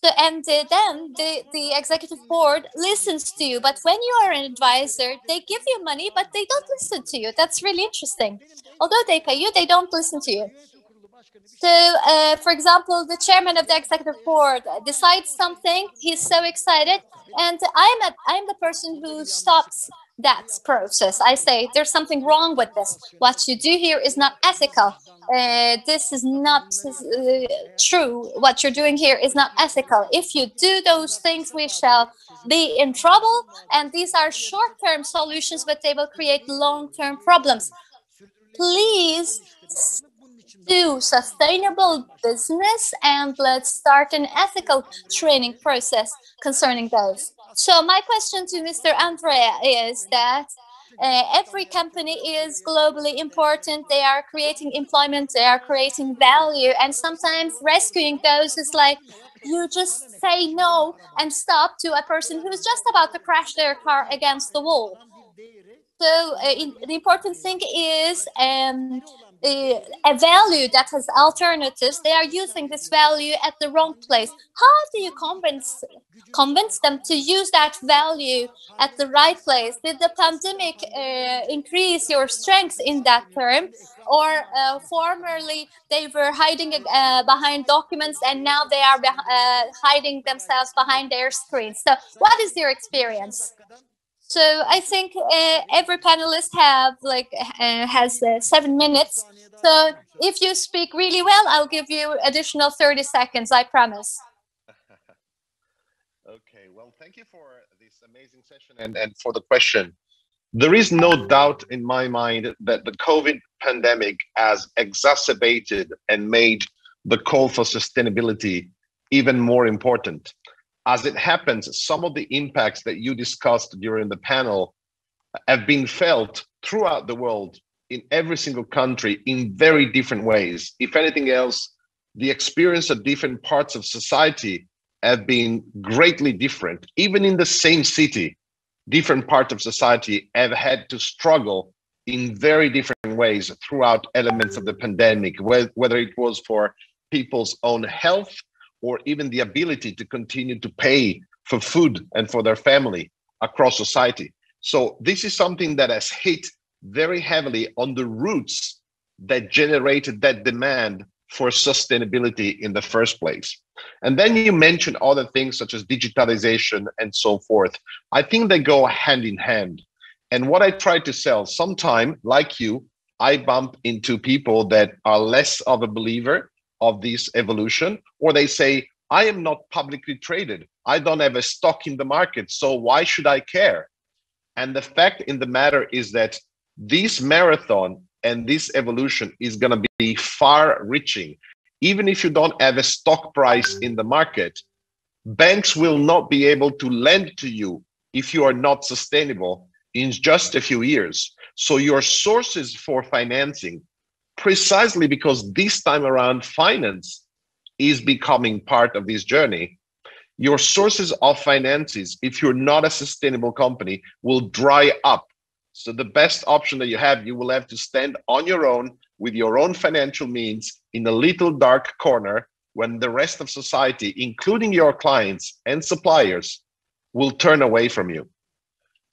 So, and then the executive board listens to you. But when you are an advisor, they give you money, but they don't listen to you. That's really interesting. Although they pay you, they don't listen to you. So, for example, the chairman of the executive board decides something. He's so excited, and I'm the person who stops that process. I say there's something wrong with this. What you do here is not ethical. This is not true. What you're doing here is not ethical. If you do those things, we shall be in trouble. And these are short-term solutions, but they will create long-term problems. Please do sustainable business, and let's start an ethical training process concerning those. So my question to Mr. Andrea is that Every company is globally important. They are creating employment, they are creating value, and sometimes rescuing those is like you just say no and stop to a person who's just about to crash their car against the wall. So the important thing is a value that has alternatives. They are using this value at the wrong place. How do you convince them to use that value at the right place? Did the pandemic increase your strength in that term? Or formerly they were hiding behind documents and now they are hiding themselves behind their screens. So what is your experience? So I think every panelist has 7 minutes. So if you speak really well, I'll give you additional 30 seconds, I promise. Okay, well, thank you for this amazing session and for the question. There is no doubt in my mind that the COVID pandemic has exacerbated and made the call for sustainability even more important. As it happens, some of the impacts that you discussed during the panel have been felt throughout the world in every single country in very different ways. If anything else, the experience of different parts of society have been greatly different. Even in the same city, different parts of society have had to struggle in very different ways throughout elements of the pandemic, whether it was for people's own health, or even the ability to continue to pay for food and for their family across society. So this is something that has hit very heavily on the roots that generated that demand for sustainability in the first place. And then you mentioned other things such as digitalization and so forth. I think they go hand in hand. And what I try to sell, sometime, like you, I bump into people that are less of a believer of this evolution, or they say, I am not publicly traded. I don't have a stock in the market, so why should I care? And the fact in the matter is that this marathon and this evolution is going to be far reaching. Even if you don't have a stock price in the market, banks will not be able to lend to you if you are not sustainable in just a few years. So your sources for financing, precisely because this time around finance is becoming part of this journey, your sources of finances, if you're not a sustainable company, will dry up. So the best option that you will have to stand on your own with your own financial means in a little dark corner when the rest of society, including your clients and suppliers, will turn away from you.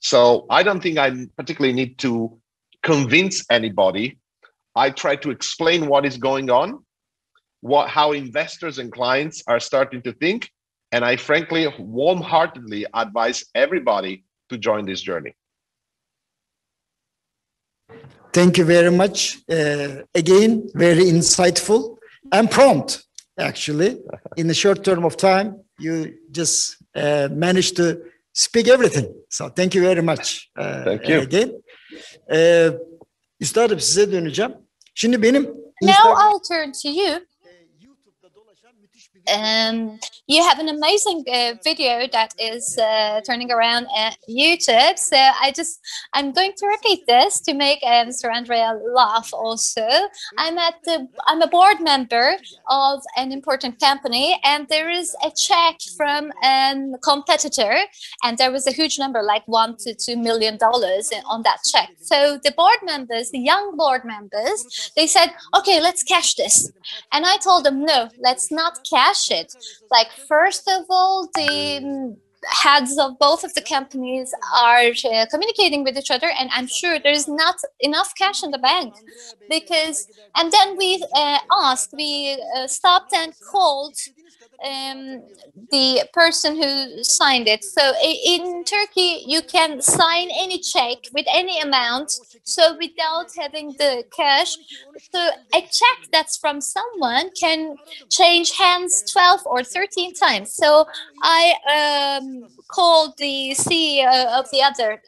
So I don't think I particularly need to convince anybody. I try to explain what is going on, how investors and clients are starting to think, and I frankly, warm-heartedly advise everybody to join this journey. Thank you very much. Again, very insightful and prompt, actually. In a short term of time, you just managed to speak everything. So thank you very much. Thank you. Again. Üstadım size döneceğim. Şimdi benim Now I'll turn to you. You have an amazing video that is turning around at YouTube. So I'm going to repeat this to make Mr. Andrea laugh also. I'm a board member of an important company, and there is a check from a competitor, and there was a huge number, like $1 to $2 million on that check. So the board members, the young board members, they said, okay, let's cash this. And I told them, no, let's not cash it. Like, first of all, the heads of both of the companies are communicating with each other, and I'm sure there's not enough cash in the bank, and then we stopped and called the person who signed it. So in Turkey, you can sign any check with any amount, so without having the cash. So a check that's from someone can change hands 12 or 13 times. So I called the CEO of the other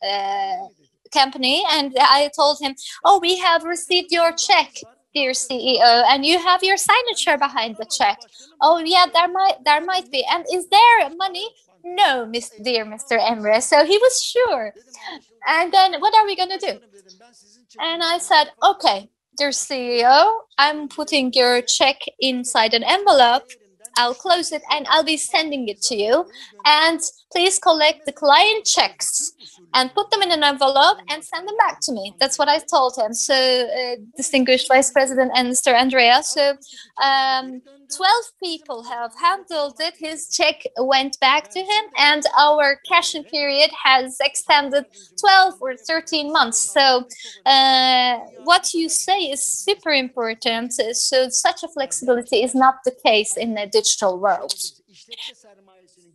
company, and I told him, oh, we have received your check, dear CEO, and you have your signature behind the check. Oh yeah, there might be. And is there money? no, dear Mr. Emre. So he was sure. And then what are we going to do? And I said, okay, dear CEO, I'm putting your check inside an envelope. I'll close it and I'll be sending it to you. And please collect the client checks and put them in an envelope and send them back to me. That's what I told him. So, distinguished Vice President and Mr. Andrea. So, 12 people have handled it. His check went back to him, and our cashing period has extended 12 or 13 months. So, what you say is super important. So, such a flexibility is not the case in a digital world.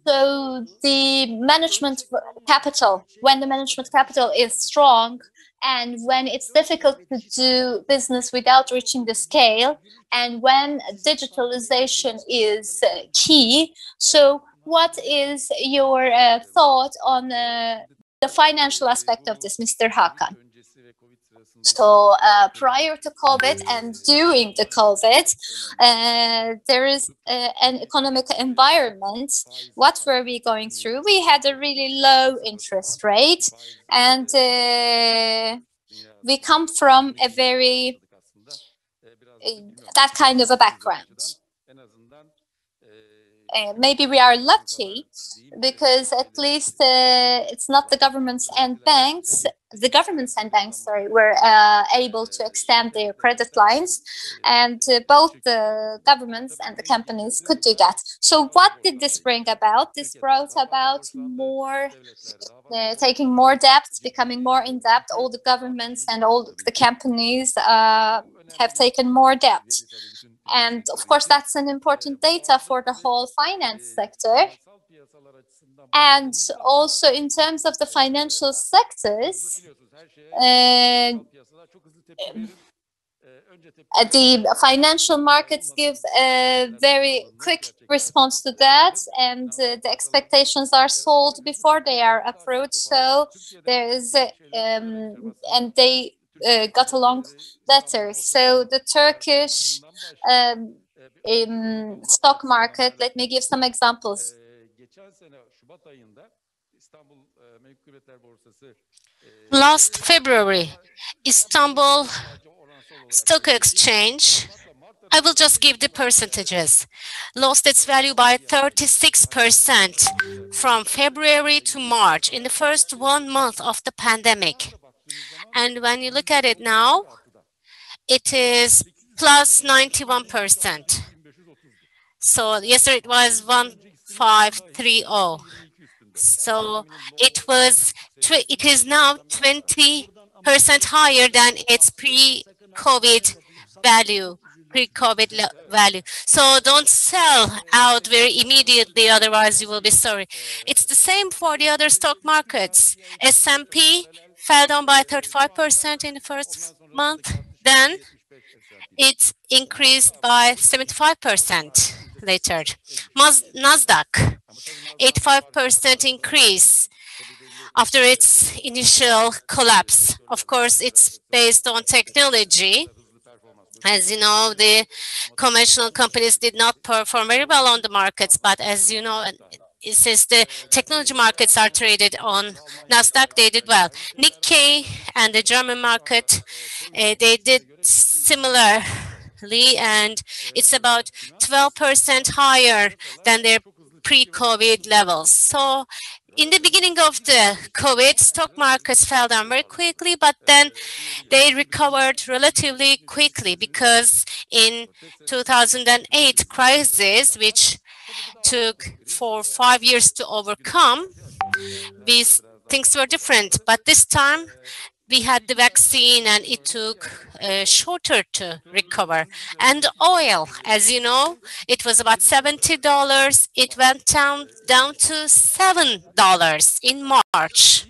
So the management capital, when the management capital is strong and when it's difficult to do business without reaching the scale, and when digitalization is key. So what is your thought on the financial aspect of this, Mr. Hakan? So prior to COVID and during the COVID, there is an economic environment. What were we going through? We had a really low interest rate, and we come from a very that kind of a background. Maybe we are lucky because at least it's not the governments and banks. The governments and banks, sorry, were able to extend their credit lines, and both the governments and the companies could do that. So what did this bring about? This brought about more, taking more debts, becoming more in debt. All the governments and all the companies have taken more debt. And of course, that's an important data for the whole finance sector. And also in terms of the financial sectors, the financial markets give a very quick response to that, and the expectations are sold before they are approved. So there is, and they got along better. So the Turkish stock market, let me give some examples. Last February, Istanbul Stock Exchange, I will just give the percentages, lost its value by 36% from February to March in the first 1 month of the pandemic. And when you look at it now, it is plus 91%. So yesterday it was 1530. So it is now 20% higher than its pre-COVID value. So don't sell out very immediately, otherwise you will be sorry. It's the same for the other stock markets. S&P fell down by 35% in the first month. Then it increased by 75% later. Nasdaq, 85% increase after its initial collapse. Of course, it's based on technology. As you know, the conventional companies did not perform very well on the markets, but as you know, since the technology markets are traded on Nasdaq, they did well. Nikkei and the German market, they did similarly, and it's about 12% higher than their pre-COVID levels. So in the beginning of the COVID, stock markets fell down very quickly, but then they recovered relatively quickly because in 2008 crisis, which took 4 or 5 years to overcome, these things were different. But this time we had the vaccine and it took shorter to recover. And oil, as you know, it was about $70. It went down to $7 in March.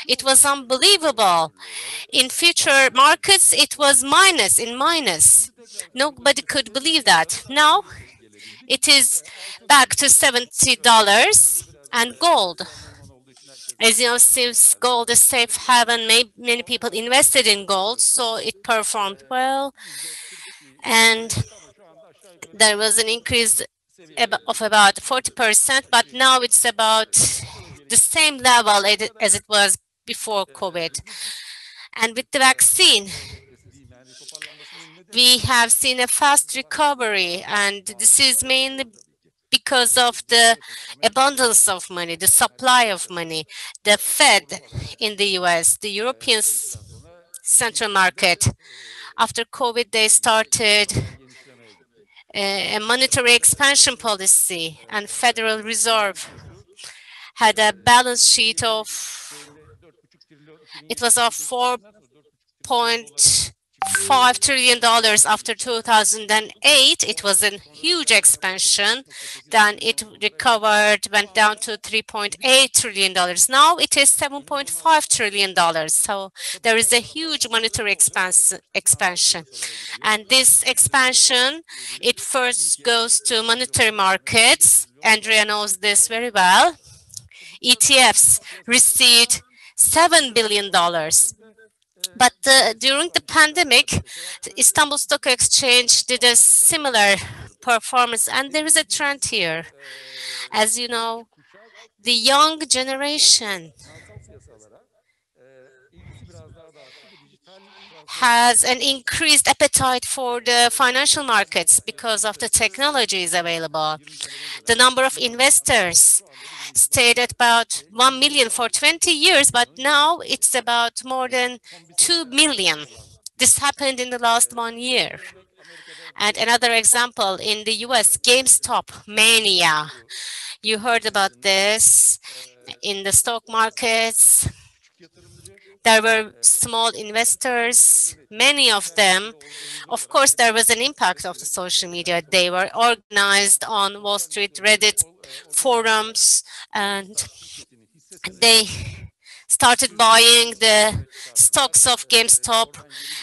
It was unbelievable. In future markets, it was minus. Nobody could believe that. Now it is back to $70. And gold, as you know, since gold is safe haven, many people invested in gold, so it performed well. And there was an increase of about 40%, but now it's about the same level as it was before COVID. And with the vaccine, we have seen a fast recovery, and this is mainly because of the abundance of money, the supply of money. The Fed in the US, the European Central Market, after COVID, they started a monetary expansion policy, and Federal Reserve had a balance sheet of, it was of $4.5 trillion after 2008. It was a huge expansion. Then it recovered, went down to $3.8 trillion. Now it is $7.5 trillion. So there is a huge monetary expansion. And this expansion, it first goes to monetary markets. Andrea knows this very well. ETFs received $7 billion. But during the pandemic, the Istanbul Stock Exchange did a similar performance, and there is a trend here. As you know, the young generation has an increased appetite for the financial markets because of the technologies available. The number of investors stayed at about 1 million for 20 years, but now it's about more than 2 million. This happened in the last 1 year. And another example, in the US, GameStop mania. You heard about this in the stock markets. There were small investors, many of them. Of course, there was an impact of the social media. They were organized on Wall Street, Reddit forums, and they started buying the stocks of GameStop,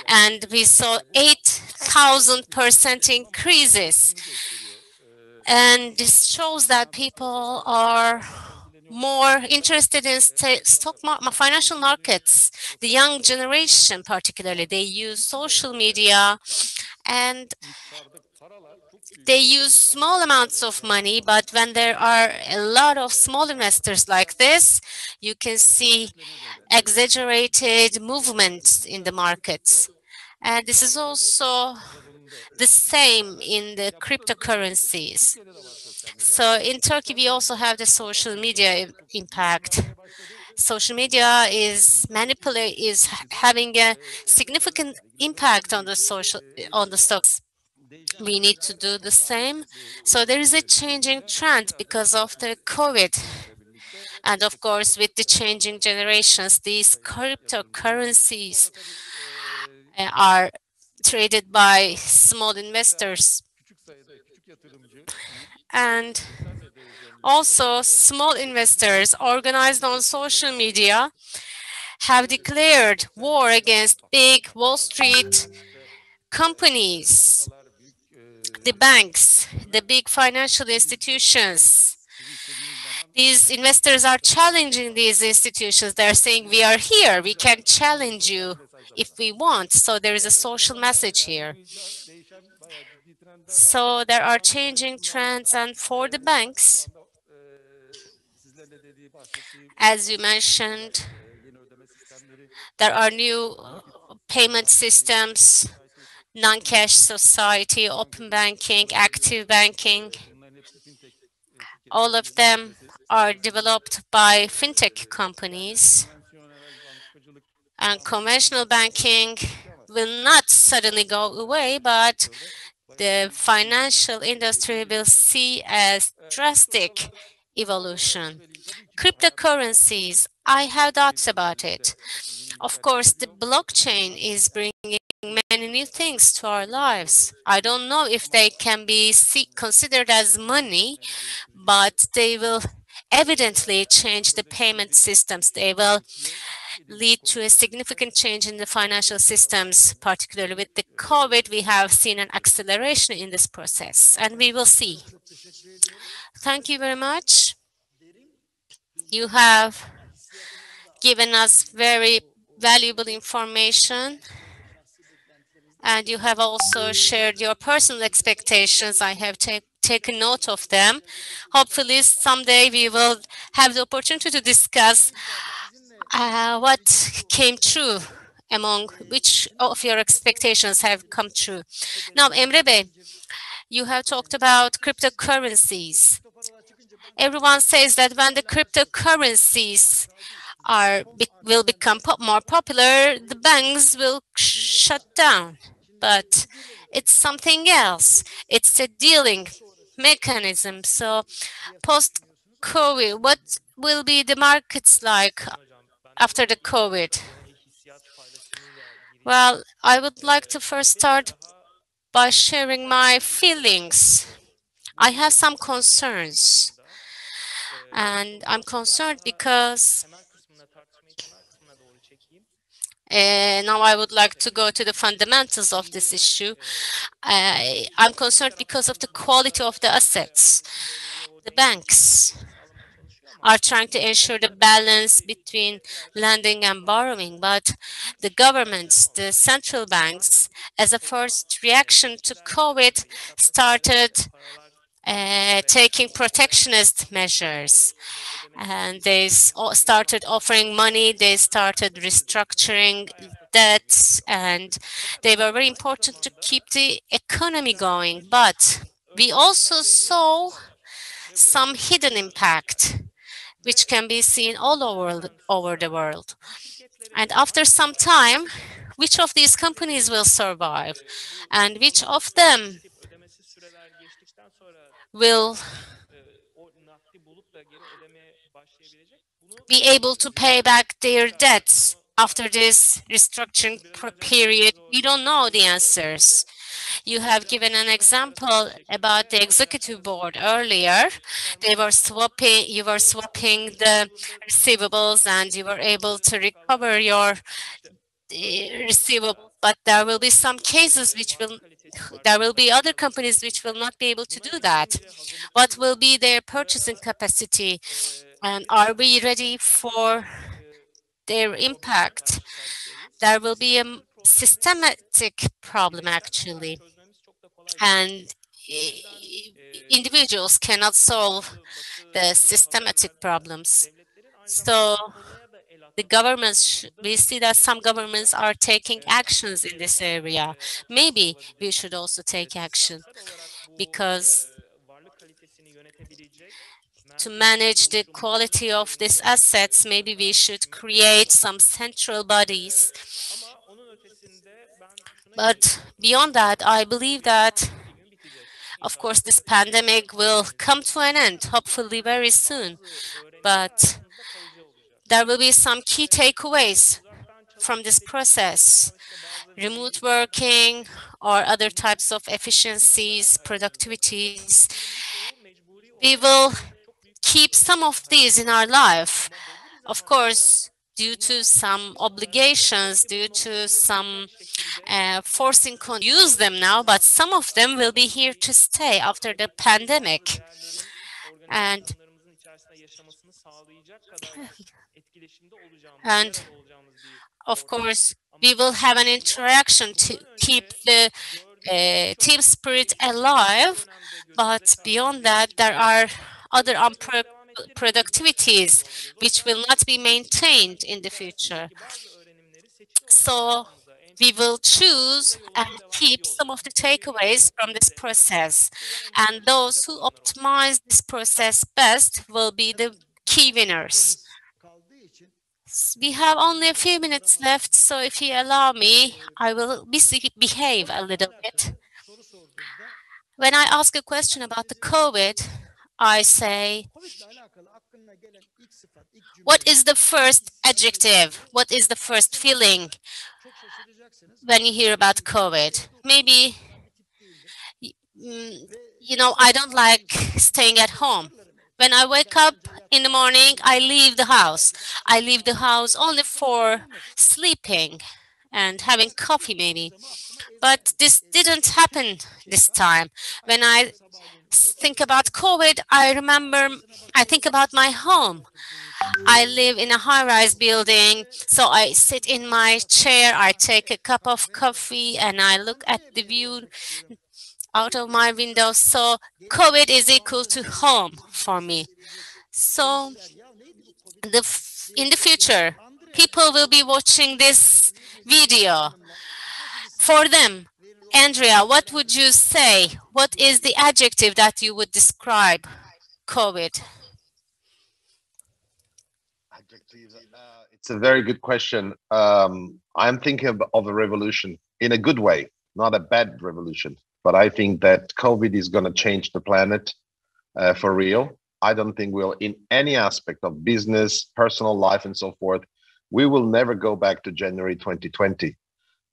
and we saw 8,000% increases. And this shows that people are more interested in financial markets. The young generation particularly, they use social media and they use small amounts of money, but when there are a lot of small investors like this, you can see exaggerated movements in the markets. And this is also the same in the cryptocurrencies. So in Turkey, we also have the social media impact. Social media is having a significant impact on the stocks. We need to do the same. So there is a changing trend because of the COVID. And of course, with the changing generations, these cryptocurrencies are traded by small investors. And also, small investors organized on social media have declared war against big Wall Street companies, the banks, the big financial institutions. These investors are challenging these institutions. They're saying, we are here, we can challenge you if we want. So there is a social message here. So there are changing trends, and for the banks, as you mentioned, there are new payment systems, non-cash society, open banking, active banking. All of them are developed by fintech companies. And conventional banking will not suddenly go away, but the financial industry will see a drastic evolution. Cryptocurrencies, I have doubts about it. Of course, the blockchain is bringing many new things to our lives. I don't know if they can be considered as money, but they will evidently change the payment systems. They will lead to a significant change in the financial systems, particularly with the COVID. We have seen an acceleration in this process, and we will see. Thank you very much. You have given us very valuable information, and you have also shared your personal expectations. I have taken note of them. Hopefully someday we will have the opportunity to discuss what came true, among which of your expectations have come true. Now, Emre Bey, you have talked about cryptocurrencies. Everyone says that when the cryptocurrencies will become more popular, the banks will shut down. But it's something else. It's a dealing mechanism. So post-COVID, what will be the markets like after the COVID? Well, I would like to first start by sharing my feelings. I have some concerns. And I'm concerned because now I would like to go to the fundamentals of this issue. I'm concerned because of the quality of the assets. The banks are trying to ensure the balance between lending and borrowing, but the governments, the central banks, as a first reaction to COVID, started taking protectionist measures. And they started offering money, they started restructuring debts, and they were very important to keep the economy going. But we also saw some hidden impact, which can be seen all over the world. And after some time, which of these companies will survive? And which of them will be able to pay back their debts after this restructuring period? We don't know the answers. You have given an example about the executive board earlier. You were swapping the receivables and you were able to recover your receivable, but there will be some cases there will be other companies which will not be able to do that. What will be their purchasing capacity? And are we ready for their impact? There will be a systematic problem, actually. And individuals cannot solve the systematic problems. So the governments, we see that some governments are taking actions in this area. Maybe we should also take action, because to manage the quality of these assets, maybe we should create some central bodies. But beyond that, I believe that, of course, this pandemic will come to an end, hopefully very soon. But there will be some key takeaways from this process. Remote working or other types of efficiencies, productivities. We will keep some of these in our life. Of course, due to some obligations, due to some forcing to use them now, but some of them will be here to stay after the pandemic. And of course, we will have an interaction to keep the team spirit alive. But beyond that, there are other productivities which will not be maintained in the future. So we will choose and keep some of the takeaways from this process. And those who optimize this process best will be the key winners. We have only a few minutes left, so if you allow me, I will behave a little bit. When I ask a question about the COVID, I say, what is the first adjective? What is the first feeling when you hear about COVID? Maybe, I don't like staying at home. When I wake up in the morning, I leave the house. I leave the house only for sleeping and having coffee maybe. But this didn't happen this time. When I think about COVID, I think about my home. I live in a high-rise building, so I sit in my chair, I take a cup of coffee, and I look at the view out of my window. So COVID is equal to home for me. So in the future, people will be watching this video. For them, Andrea, what would you say? What is the adjective that you would describe COVID? It's a very good question. I'm thinking of a revolution in a good way, not a bad revolution. But I think that COVID is going to change the planet for real. I don't think we'll, in any aspect of business, personal life, and so forth, we will never go back to January 2020.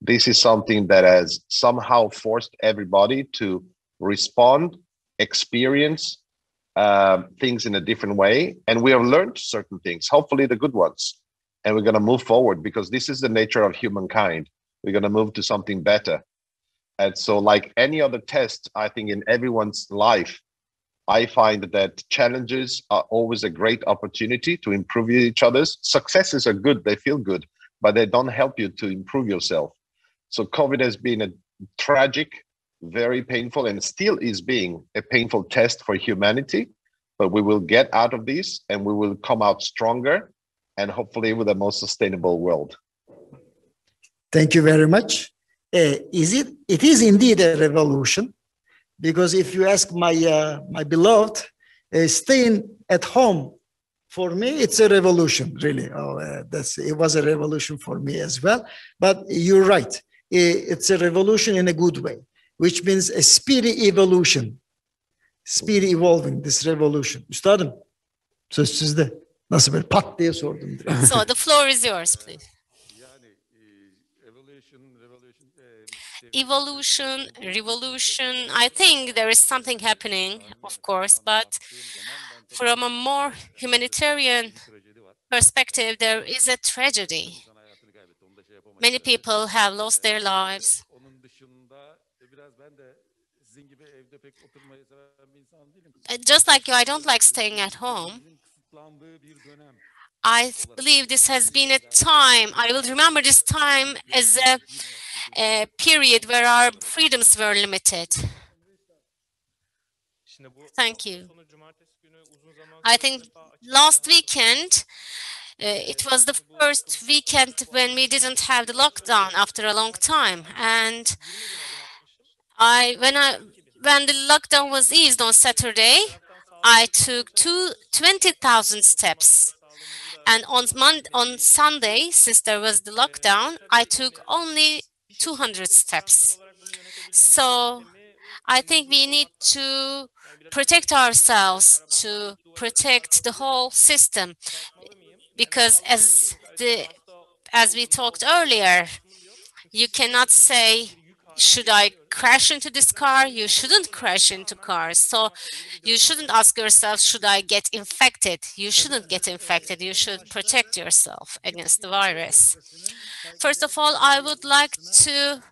This is something that has somehow forced everybody to respond, experience things in a different way. And we have learned certain things, hopefully the good ones. And we're going to move forward because this is the nature of humankind. We're going to move to something better. And so like any other test, I think in everyone's life, I find that challenges are always a great opportunity to improve each other's. Successes are good, they feel good, but they don't help you to improve yourself. So COVID has been a tragic, very painful, and still is being a painful test for humanity, but we will get out of this and we will come out stronger and hopefully with a more sustainable world. Thank you very much. It is indeed a revolution, because if you ask my beloved, staying at home, for me, it's a revolution, really. It was a revolution for me as well. But you're right. It's a revolution in a good way, which means a speedy evolution, speedy evolving, this revolution. Üstadım, söz sizde. Nasıl böyle pat diye sordum. So the floor is yours, please. Evolution, revolution, I think there is something happening, of course, but from a more humanitarian perspective, there is a tragedy. Many people have lost their lives. Just like you, I don't like staying at home. I believe this has been a time, I will remember this time as a period where our freedoms were limited. Thank you. I think last weekend, it was the first weekend when we didn't have the lockdown after a long time. And when the lockdown was eased on Saturday, I took 20,000 steps. And on Sunday, since there was the lockdown, I took only 200 steps. So I think we need to protect ourselves, to protect the whole system, because as we talked earlier, you cannot say, should I crash into this car? You shouldn't crash into cars. So you shouldn't ask yourself, should I get infected? You shouldn't get infected. You should protect yourself against the virus. First of all, I would like to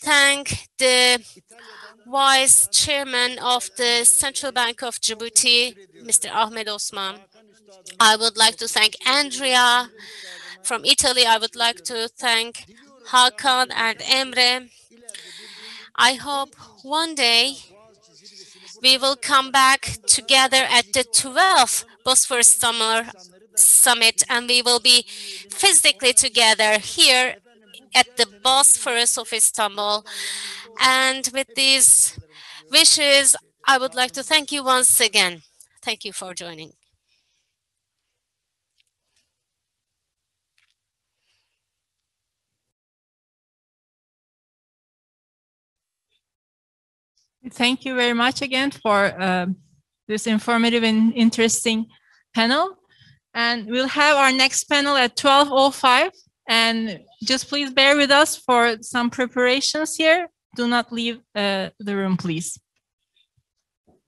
thank the Vice Chairman of the Central Bank of Djibouti, Mr. Ahmed Osman. I would like to thank Andrea from Italy. I would like to thank Hakan and Emre. I hope one day we will come back together at the 12th Bosphorus Summer Summit, and we will be physically together here at the Bosphorus of Istanbul. And with these wishes, I would like to thank you once again. Thank you for joining. Thank you very much again for this informative and interesting panel. And we'll have our next panel at 12:05. And just please bear with us for some preparations here. Do not leave the room, please.